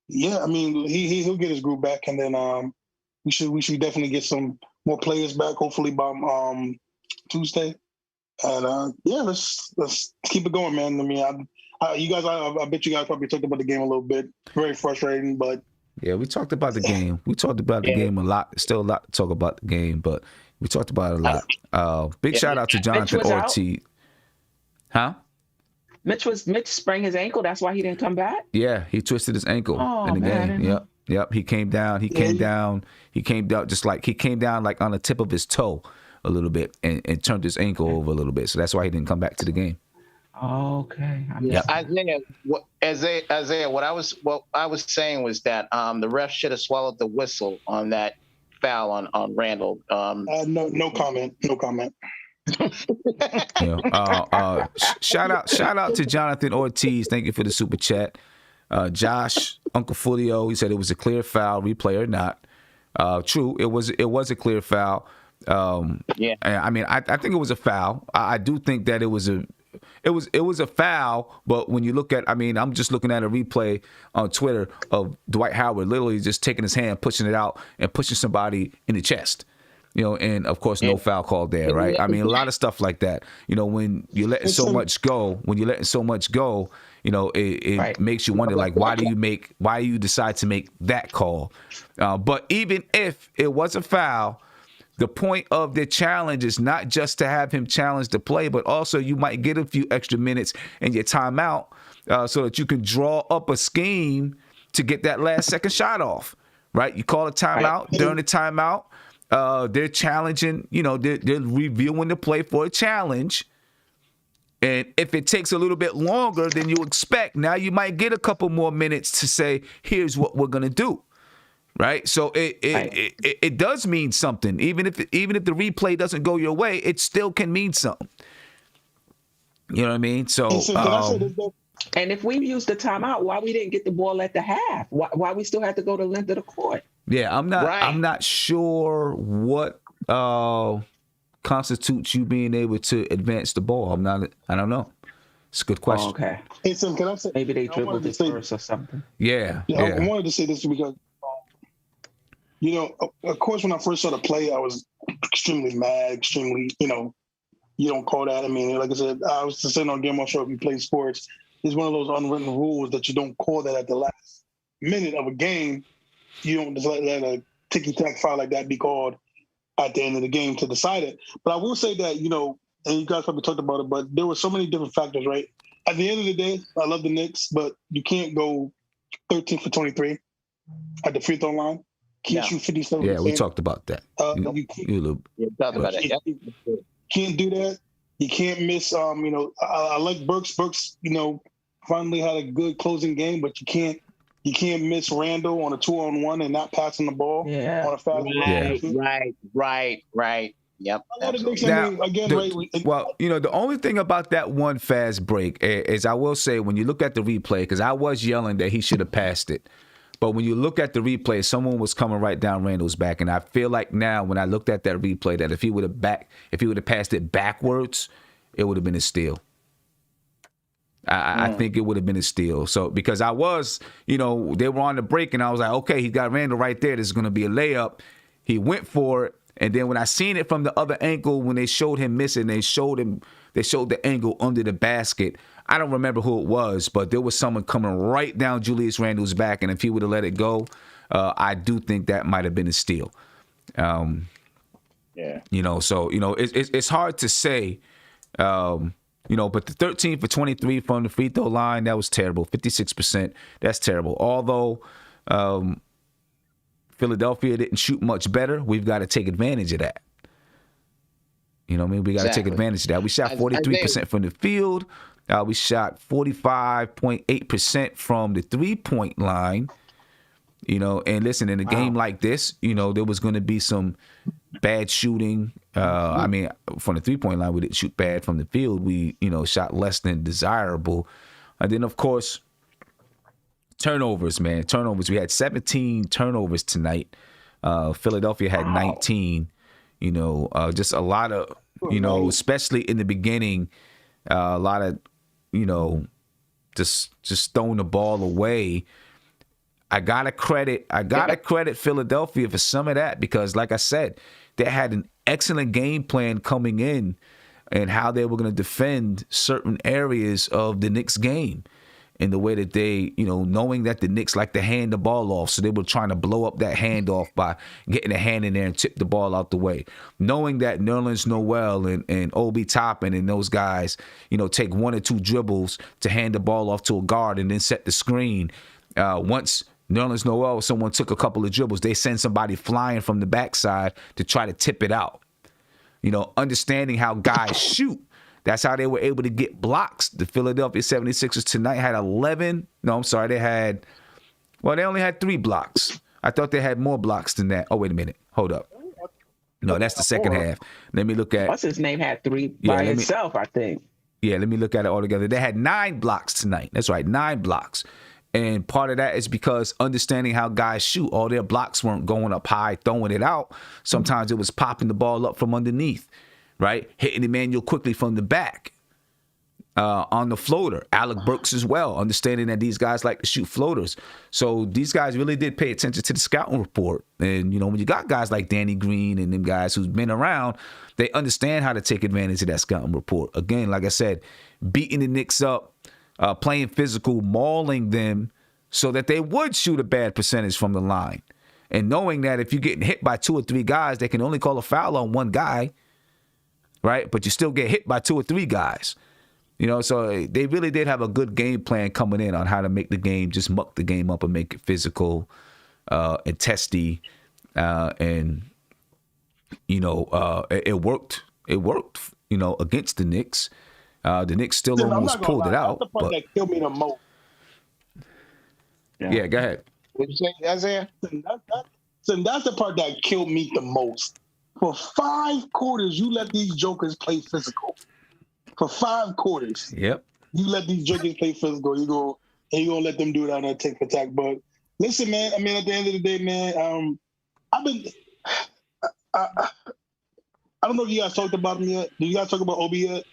he'll get his groove back, and then we should definitely get some more players back. Hopefully by Tuesday, and let's keep it going, man. I mean, You guys, I bet you guys probably talked about the game a little bit. Very frustrating, but Yeah, we talked about the game. We talked about the game a lot. Still a lot to talk about the game, but we talked about it a lot. Big shout out to Jonathan was out? Ortiz. Huh? Mitch sprained his ankle. That's why he didn't come back. Yeah, he twisted his ankle in the man, I game. didn't know. Yep. He came down. He came down like on the tip of his toe a little bit and turned his ankle over a little bit. So that's why he didn't come back to the game. Okay. Yeah, Isaiah, what I was saying was that the ref should have swallowed the whistle on that foul on Randle. No comment. Shout out to Jonathan Ortiz. Thank you for the super chat. Josh, Uncle Fulio, he said it was a clear foul, replay or not. True, it was a clear foul. Yeah. I mean, I think it was a foul. I do think that it was a foul, but when you look at, I mean, I'm just looking at a replay on Twitter of Dwight Howard literally just taking his hand, pushing it out, and pushing somebody in the chest. And of course, no foul call there, right? I mean, a lot of stuff like that. When you're letting so much go, it makes you wonder, like, why do you decide to make that call? But even if it was a foul, the point of the challenge is not just to have him challenge the play, but also you might get a few extra minutes in your timeout so that you can draw up a scheme to get that last second shot off, right? You call a timeout. During the timeout, they're challenging, they're reviewing the play for a challenge. And if it takes a little bit longer than you expect, now you might get a couple more minutes to say, here's what we're going to do. Right. So it does mean something. Even if the replay doesn't go your way, it still can mean something. You know what I mean? So and if we use the timeout, why we didn't get the ball at the half? Why we still had to go the length of the court? Yeah, I'm not sure what constitutes you being able to advance the ball. I don't know. It's a good question. Okay. Hey, Sam, can I say maybe they dribbled it first or something? Yeah. I wanted to say this because of course, when I first saw the play, I was extremely mad, you don't call that. I mean, like I said, I was just saying on Game on Show, if you play sports, it's one of those unwritten rules that you don't call that at the last minute of a game. You don't just let a ticky-tack foul like that be called at the end of the game to decide it. But I will say that, and you guys probably talked about it, but there were so many different factors, right? At the end of the day, I love the Knicks, but you can't go 13 for 23 at the free throw line. Can't shoot 57%. Yeah, we talked about that. Can't do that. You can't miss. I like Burks. Burks, finally had a good closing game, but you can't miss Randle on a 2-on-1 and not passing the ball on a fast Right. Yep. Now, the only thing about that one fast break is I will say, when you look at the replay, because I was yelling that he should have passed it. But when you look at the replay, someone was coming right down Randle's back, and I feel like now when I looked at that replay, that if he would have passed it backwards, it would have been a steal. I think it would have been a steal. So because I was, they were on the break, and I was like, okay, he got Randle right there. This is going to be a layup. He went for it, and then when I seen it from the other angle, when they showed him missing, they showed the angle under the basket. I don't remember who it was, but there was someone coming right down Julius Randle's back, and if he would have let it go, I do think that might have been a steal. So it's hard to say, but the 13 for 23 from the free throw line, that was terrible. 56%, that's terrible. Although Philadelphia didn't shoot much better, we've got to take advantage of that. We got to take advantage of that. We shot 43% from the field. We shot 45.8% from the three-point line. And listen, in a game like this, there was going to be some bad shooting. I mean, from the three-point line, we didn't shoot bad. From the field, we, shot less than desirable. And then, of course, turnovers, man. Turnovers. We had 17 turnovers tonight. Philadelphia had 19. Just a lot of, especially in the beginning, a lot of, just throwing the ball away. I gotta credit Philadelphia for some of that, because, like I said, they had an excellent game plan coming in and how they were going to defend certain areas of the Knicks game. In the way that they, knowing that the Knicks like to hand the ball off, so they were trying to blow up that handoff by getting a hand in there and tip the ball out the way. Knowing that Nerlens Noel and Obi Toppin and those guys, take one or two dribbles to hand the ball off to a guard and then set the screen. Once Nerlens Noel, someone took a couple of dribbles, they send somebody flying from the backside to try to tip it out. Understanding how guys shoot. That's how they were able to get blocks. The Philadelphia 76ers tonight had 11. No, I'm sorry. They only had 3 blocks. I thought they had more blocks than that. Oh, wait a minute. Hold up. No, that's the second half. Let me look at. What's his name had 3 by itself, I think. Yeah, let me look at it all together. They had 9 blocks tonight. That's right, 9 blocks. And part of that is because understanding how guys shoot, all their blocks weren't going up high, throwing it out. Sometimes it was popping the ball up from underneath. Right? Hitting Emmanuel quickly from the back on the floater. Alec Burks as well, understanding that these guys like to shoot floaters. So these guys really did pay attention to the scouting report. And, when you got guys like Danny Green and them guys who's been around, they understand how to take advantage of that scouting report. Again, like I said, beating the Knicks up, playing physical, mauling them so that they would shoot a bad percentage from the line. And knowing that if you're getting hit by 2 or 3 guys, they can only call a foul on 1 guy. Right? But you still get hit by 2 or 3 guys. So they really did have a good game plan coming in on how to make the game, just muck the game up and make it physical and testy. And it worked. It worked, against the Knicks. The Knicks still almost pulled it out. That's the part that killed me the most. Yeah, go ahead. What'd you say, Isaiah? That's the part that killed me the most. For 5 quarters, you let these jokers play physical. For 5 quarters. Yep. You let these jokers play physical. You're going to let them do it on that tick for tack. But listen, man, at the end of the day, man, I don't know if you guys talked about him yet. Did you guys talk about Obi yet?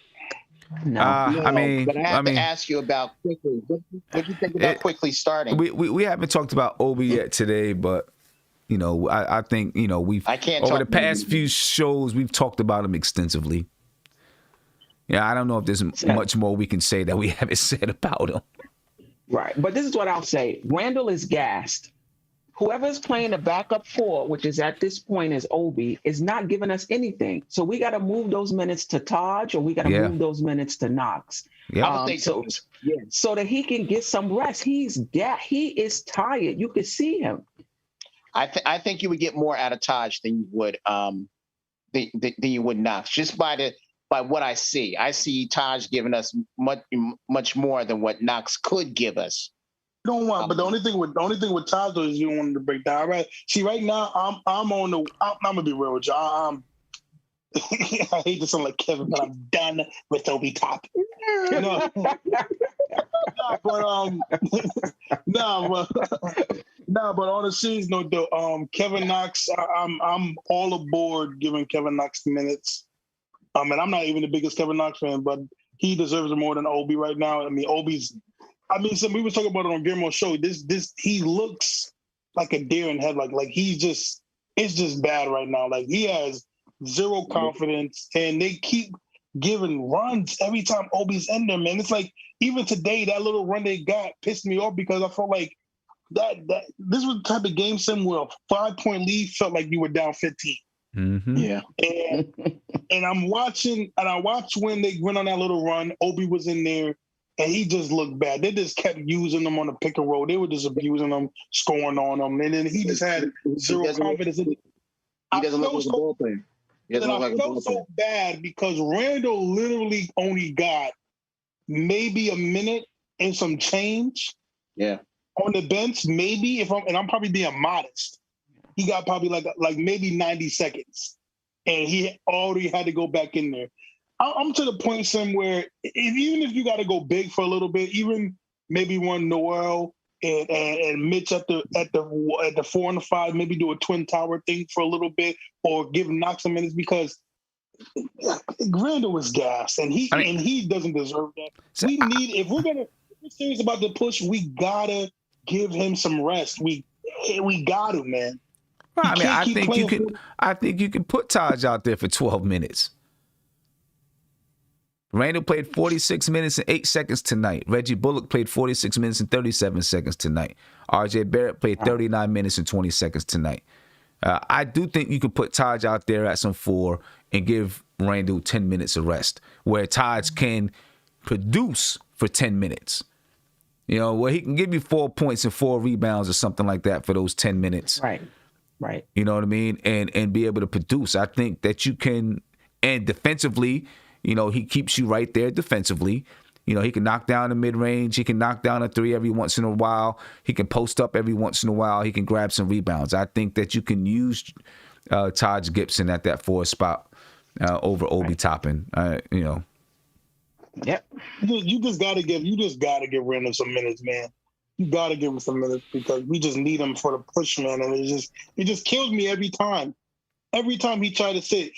No. But I have to ask you about quickly. What do you think about quickly starting? We haven't talked about Obi yet today, but I think, we've over the past few shows, we've talked about him extensively. Yeah, I don't know if there's much more we can say that we haven't said about him. Right. But this is what I'll say. Randle is gassed. Whoever's playing the backup 4, which is at this point is Obi, is not giving us anything. So we got to move those minutes to Taj, or we got to move those minutes to Knox. Yeah. So that he can get some rest. He is tired. You can see him. I think you would get more out of Taj than you would Knox, just by what I see. I see Taj giving us much more than what Knox could give us. You don't want, but the only thing with Taj is you don't want him to break down. Right? See, right now I'm gonna be real with you. I hate to sound like Kevin, but I'm done with Obi Toppin. But on a serious note, though, Kevin Knox, I'm all aboard giving Kevin Knox minutes. And I'm not even the biggest Kevin Knox fan, but he deserves it more than Obi right now. So we were talking about it on Guillermo's show. He looks like a deer in headlights. Like it's just bad right now. Like he has zero confidence, and they keep giving runs every time Obi's in there, man. It's like even today, that little run they got pissed me off because I felt like that this was the type of game sim where a 5-point lead felt like you were down 15. Mm-hmm. Yeah. And I watched when they went on that little run, Obi was in there, and he just looked bad. They just kept using them on the pick and roll. They were just abusing them, scoring on them, and then he just had zero confidence. He doesn't look like a ball player. And I felt so bad because Randle literally only got maybe a minute and some change. Yeah. On the bench, maybe I'm probably being modest. He got probably like maybe 90 seconds, and he already had to go back in there. I'm to the point somewhere, even if you got to go big for a little bit, even maybe one Noel and Mitch at the 4 and the 5, maybe do a twin tower thing for a little bit, or give Knox some minutes because Randle was gassed, and he doesn't deserve that. If we're serious about the push, we gotta give him some rest. We got to, man. I think you can put Taj out there for 12 minutes. Randle played 46 minutes and 8 seconds tonight. Reggie Bullock played 46 minutes and 37 seconds tonight. R.J. Barrett played 39 minutes and 20 seconds tonight. I do think you could put Taj out there at some 4 and give Randle 10 minutes of rest, where Taj can produce for 10 minutes. You know, where he can give you 4 points and 4 rebounds or something like that for those 10 minutes. Right. You know what I mean? And be able to produce. I think that you can, and defensively, you know, he keeps you right there defensively. You know, he can knock down the mid-range. He can knock down a 3 every once in a while. He can post up every once in a while. He can grab some rebounds. I think that you can use Taj Gibson at that 4 spot over Obi Toppin. You know. Yep. You just gotta give Randle some minutes, man. You gotta give him some minutes because we just need him for the push, man. And it just kills me every time. Every time he try to sit,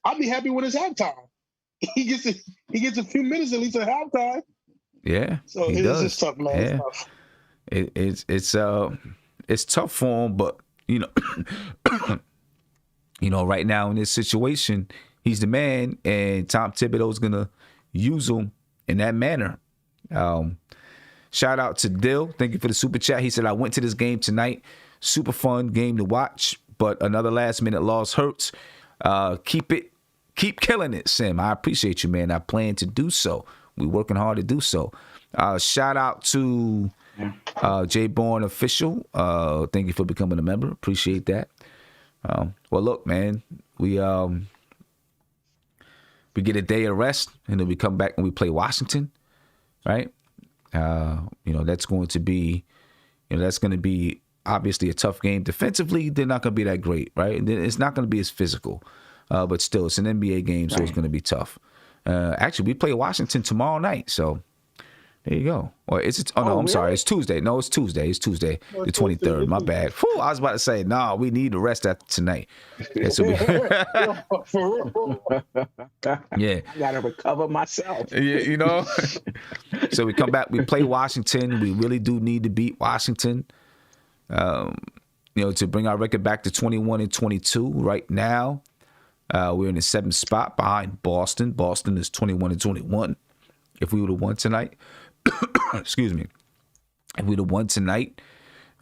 I'd be happy when it's halftime. He gets a few minutes at least at halftime. Yeah, so it's just tough, man. Yeah. It's tough. It's tough for him, but you know, right now in this situation, he's the man, and Tom Thibodeau's gonna use him in that manner. Shout out to Dill. Thank you for the super chat. He said, I went to this game tonight. Super fun game to watch, but another last minute loss hurts. Keep killing it, Sim. I appreciate you, man. I plan to do so. We're working hard to do so. Shout out to J Bourne Official. Thank you for becoming a member. Appreciate that. Well, look, man, we get a day of rest, and then we come back and we play Washington, right? You know, that's going to be obviously a tough game. Defensively, they're not going to be that great, right? It's not going to be as physical, but still, it's an NBA game, so it's going to be tough. Actually, we play Washington tomorrow night, so there you go. Or is it? Oh no, I'm really? Sorry. It's Tuesday. No, it's Tuesday. It's Tuesday, the 23rd. My bad. Whew, I was about to say, no, we need the rest after tonight. Yeah. I gotta recover myself. Yeah, you know. So we come back. We play Washington. We really do need to beat Washington. You know, to bring our record back to 21-22. Right now, we're in the 7th spot behind Boston. Boston is 21-21. If we would have won tonight. Excuse me. If we'd have won tonight,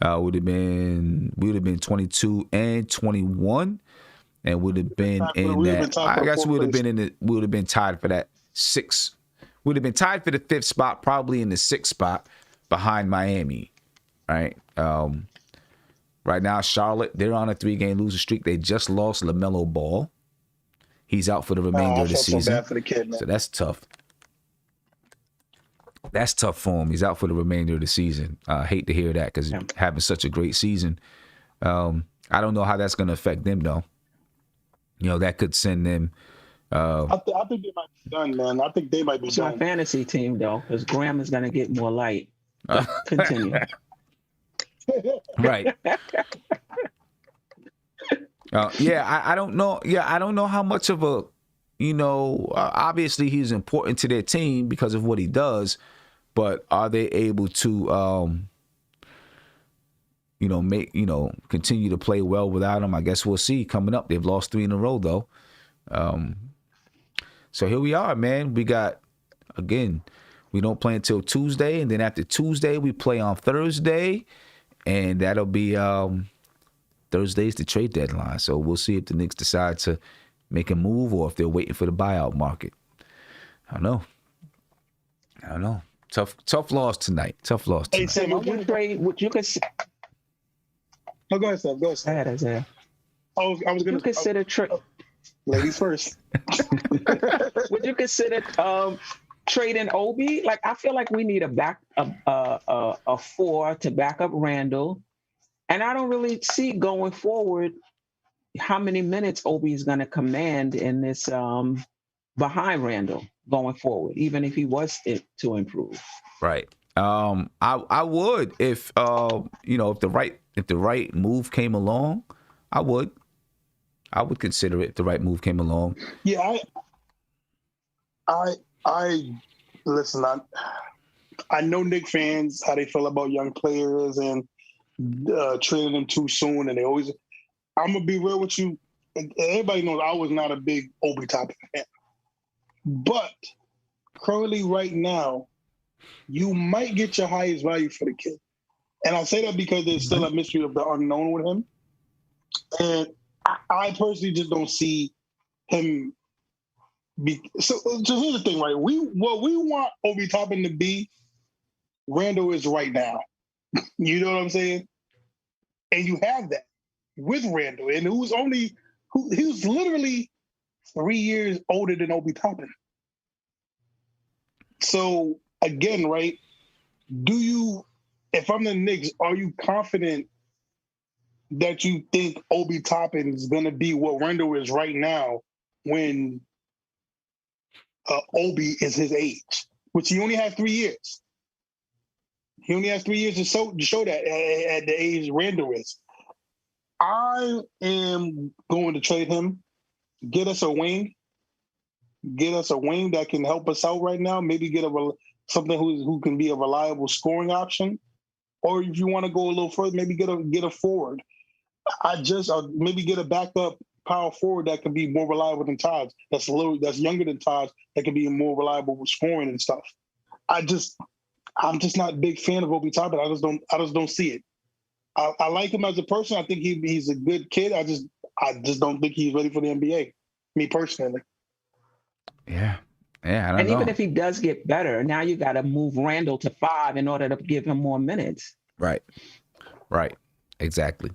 we would have been 22-21, and would have been in that. I guess we would have been in the. We would have been tied for that 6. Would have been tied for the 5th spot, probably in the 6th spot behind Miami, right? Right now, Charlotte, they're on a 3-game losing streak. They just lost LaMelo Ball. He's out for the remainder of the season. So bad for the kid, man. So that's tough. That's tough for him. He's out for the remainder of the season. I hate to hear that because having such a great season. I don't know how that's going to affect them, though. You know, that could send them. I think they might be done, man. I think they might be done. It's my fantasy team, though, because Graham is going to get more light. Continue. Right. I don't know. Yeah, I don't know how much of a, you know, obviously he's important to their team because of what he does, but are they able to, continue to play well without him? I guess we'll see coming up. They've lost 3 in a row, though. So here we are, man. We got, again, we don't play until Tuesday, and then after Tuesday, we play on Thursday, and that'll be Thursday's the trade deadline. So we'll see if the Knicks decide to make a move or if they're waiting for the buyout market. I don't know. Tough loss tonight. Tough loss tonight. Hey, Sam, would you trade? Would you consider? No, go ahead, Sam. Go ahead. Isaiah. I was going to consider trade. Ladies first. Would you consider trading Obi? Like, I feel like we need a 4 to back up Randle, and I don't really see going forward how many minutes Obi is going to command in this behind Randle going forward, even if he was to improve. Right. I would if if the right move came along, I would consider it if the right move came along. Yeah, I listen. I know Knicks fans how they feel about young players and trading them too soon, and they always. I'm gonna be real with you. Everybody knows I was not a big Obi Toppin fan, but currently right now, you might get your highest value for the kid. And I say that because there's still a mystery of the unknown with him. And I personally just don't see him so here's the thing, right? What we want Obi Toppin to be, Randle is right now. You know what I'm saying? And you have that with Randle, and he was literally 3 years older than Obi Toppin. So again, right? If I'm the Knicks, are you confident that you think Obi Toppin is going to be what Randle is right now when Obi is his age, which he only has 3 years? He only has 3 years to show that at the age Randle is. I am going to trade him, get us a wing that can help us out right now. Maybe get something who can be a reliable scoring option, or if you want to go a little further, maybe get a forward. Maybe get a backup power forward that can be more reliable than Taj. That's younger than Taj, that can be more reliable with scoring and stuff. I'm just not a big fan of Obi Toppin. I just don't see it. I like him as a person. I think he's a good kid. I just don't think he's ready for the NBA. Me personally. Yeah. Yeah, I don't know. Even if he does get better, now you got to move Randle to 5 in order to give him more minutes. Right. Exactly.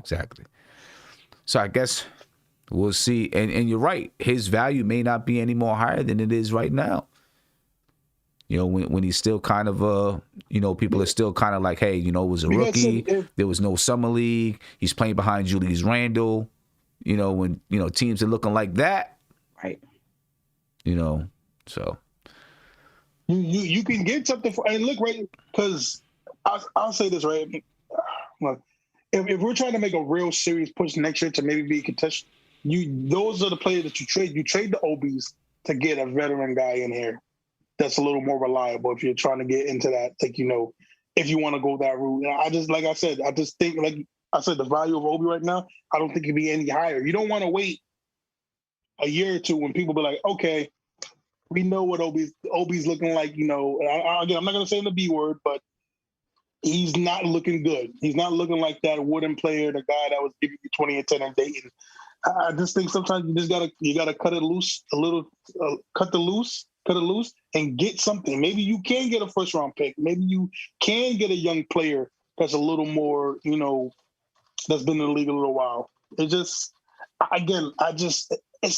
So I guess we'll see. And you're right. His value may not be any more higher than it is right now. You know, when he's still kind of, people are still kind of like, hey, it was a rookie. There was no summer league. He's playing behind Julius Randle. When, teams are looking like that. Right. So. You can get something for, and look, right, because I'll say this, right. Look, if we're trying to make a real serious push next year to maybe be a contestant, those are the players that you trade. You trade the OBs to get a veteran guy in here that's a little more reliable if you're trying to get into that, if you want to go that route. I just think, like I said, the value of Obi right now, I don't think it'd be any higher. You don't want to wait a year or two when people be like, okay, we know what Obi's looking like, again, I'm not going to say the B word, but he's not looking good. He's not looking like that wooden player, the guy that was giving you 20 and 10 and Dayton. I just think sometimes you gotta cut it loose a little, cut it loose and get something. Maybe you can get a first round pick. Maybe you can get a young player that's a little more, that's been in the league a little while. It's just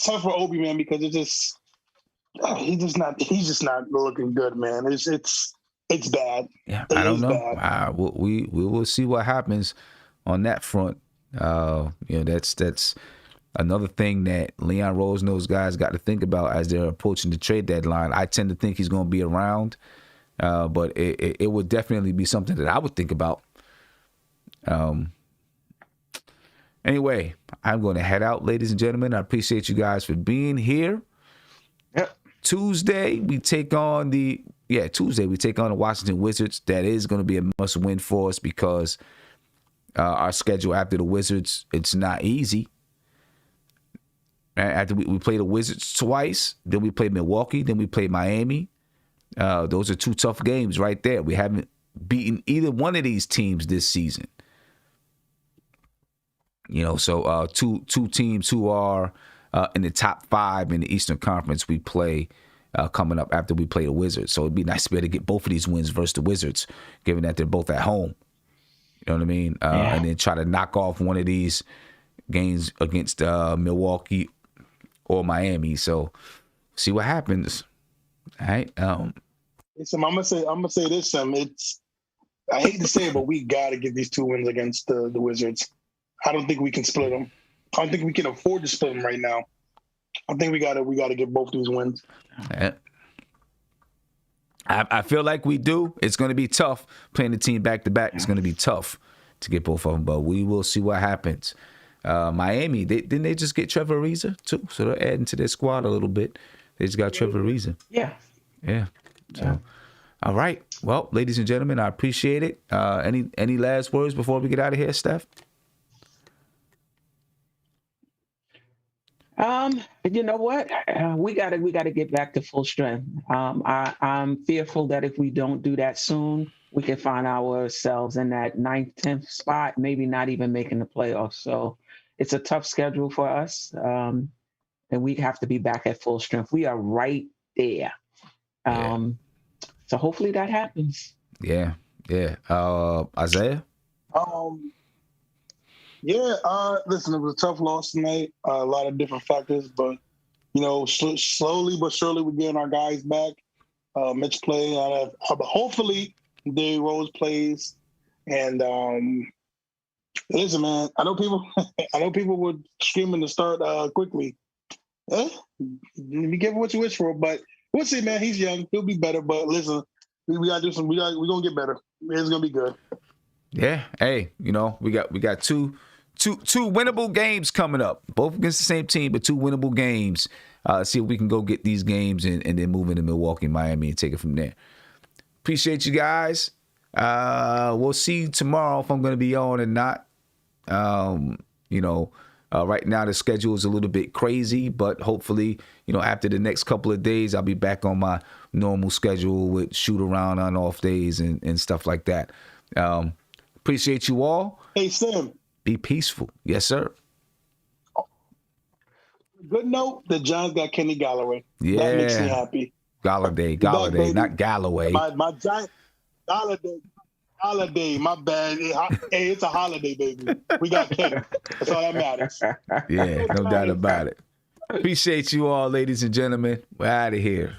tough for Obi, man, because he's just not looking good, man. It's bad. Yeah, I don't know. We will see what happens on that front. That's another thing that Leon Rose and those guys got to think about as they're approaching the trade deadline. I tend to think he's going to be around, but it would definitely be something that I would think about. Anyway, I'm going to head out, ladies and gentlemen. I appreciate you guys for being here. Yep. Tuesday, we take on the Washington Wizards. That is going to be a must-win for us because our schedule after the Wizards, it's not easy. After we play the Wizards twice, then we play Milwaukee, then we play Miami. Those are two tough games right there. We haven't beaten either one of these teams this season. So two teams who are in the top 5 in the Eastern Conference we play coming up after we play the Wizards. So it'd be nice to be able to get both of these wins versus the Wizards, given that they're both at home. You know what I mean? And then try to knock off one of these games against Milwaukee or Miami. So see what happens. All right. Listen, I'm gonna say this, Sam. I hate to say it, but we gotta get these 2 wins against the Wizards. I don't think we can split them. I don't think we can afford to split them right now. I think we gotta get both these wins. Yeah. I feel like we do. It's going to be tough playing the team back to back. It's going to be tough to get both of them, but we will see what happens. Miami, didn't they just get Trevor Ariza too? So they're adding to their squad a little bit. They just got Trevor Ariza. Yeah. So, all right. Well, ladies and gentlemen, I appreciate it. Any last words before we get out of here, Steph? You know what? We gotta get back to full strength. I'm fearful that if we don't do that soon, we can find ourselves in that 9th, 10th spot, maybe not even making the playoffs. So it's a tough schedule for us, and we have to be back at full strength. We are right there. So hopefully that happens. Yeah. Isaiah? Listen, it was a tough loss tonight. A lot of different factors, but slowly but surely we're getting our guys back. Mitch play. Hopefully, Derrick Rose plays. And listen, man, I know people were screaming to start quickly. Be careful what you wish for, but we'll see, man. He's young; he'll be better. But listen, we gotta do some. We're gonna get better. It's gonna be good. Yeah. Hey, we got two winnable games coming up, both against the same team, but two winnable games. See if we can go get these games and then move into Milwaukee, Miami, and take it from there. Appreciate you guys. We'll see tomorrow if I'm going to be on or not. Right now the schedule is a little bit crazy, but hopefully, after the next couple of days, I'll be back on my normal schedule with shoot around on off days and stuff like that. Appreciate you all. Hey, Sam. Be peaceful. Yes, sir. Good note, the Giants got Kenny Galloway. Yeah. That makes me happy. Galladay, not Galloway. My Giant Holiday, my bad. Hey, it's a holiday, baby. We got Kenny. That's all that matters. Yeah, no doubt about it. Appreciate you all, ladies and gentlemen. We're out of here.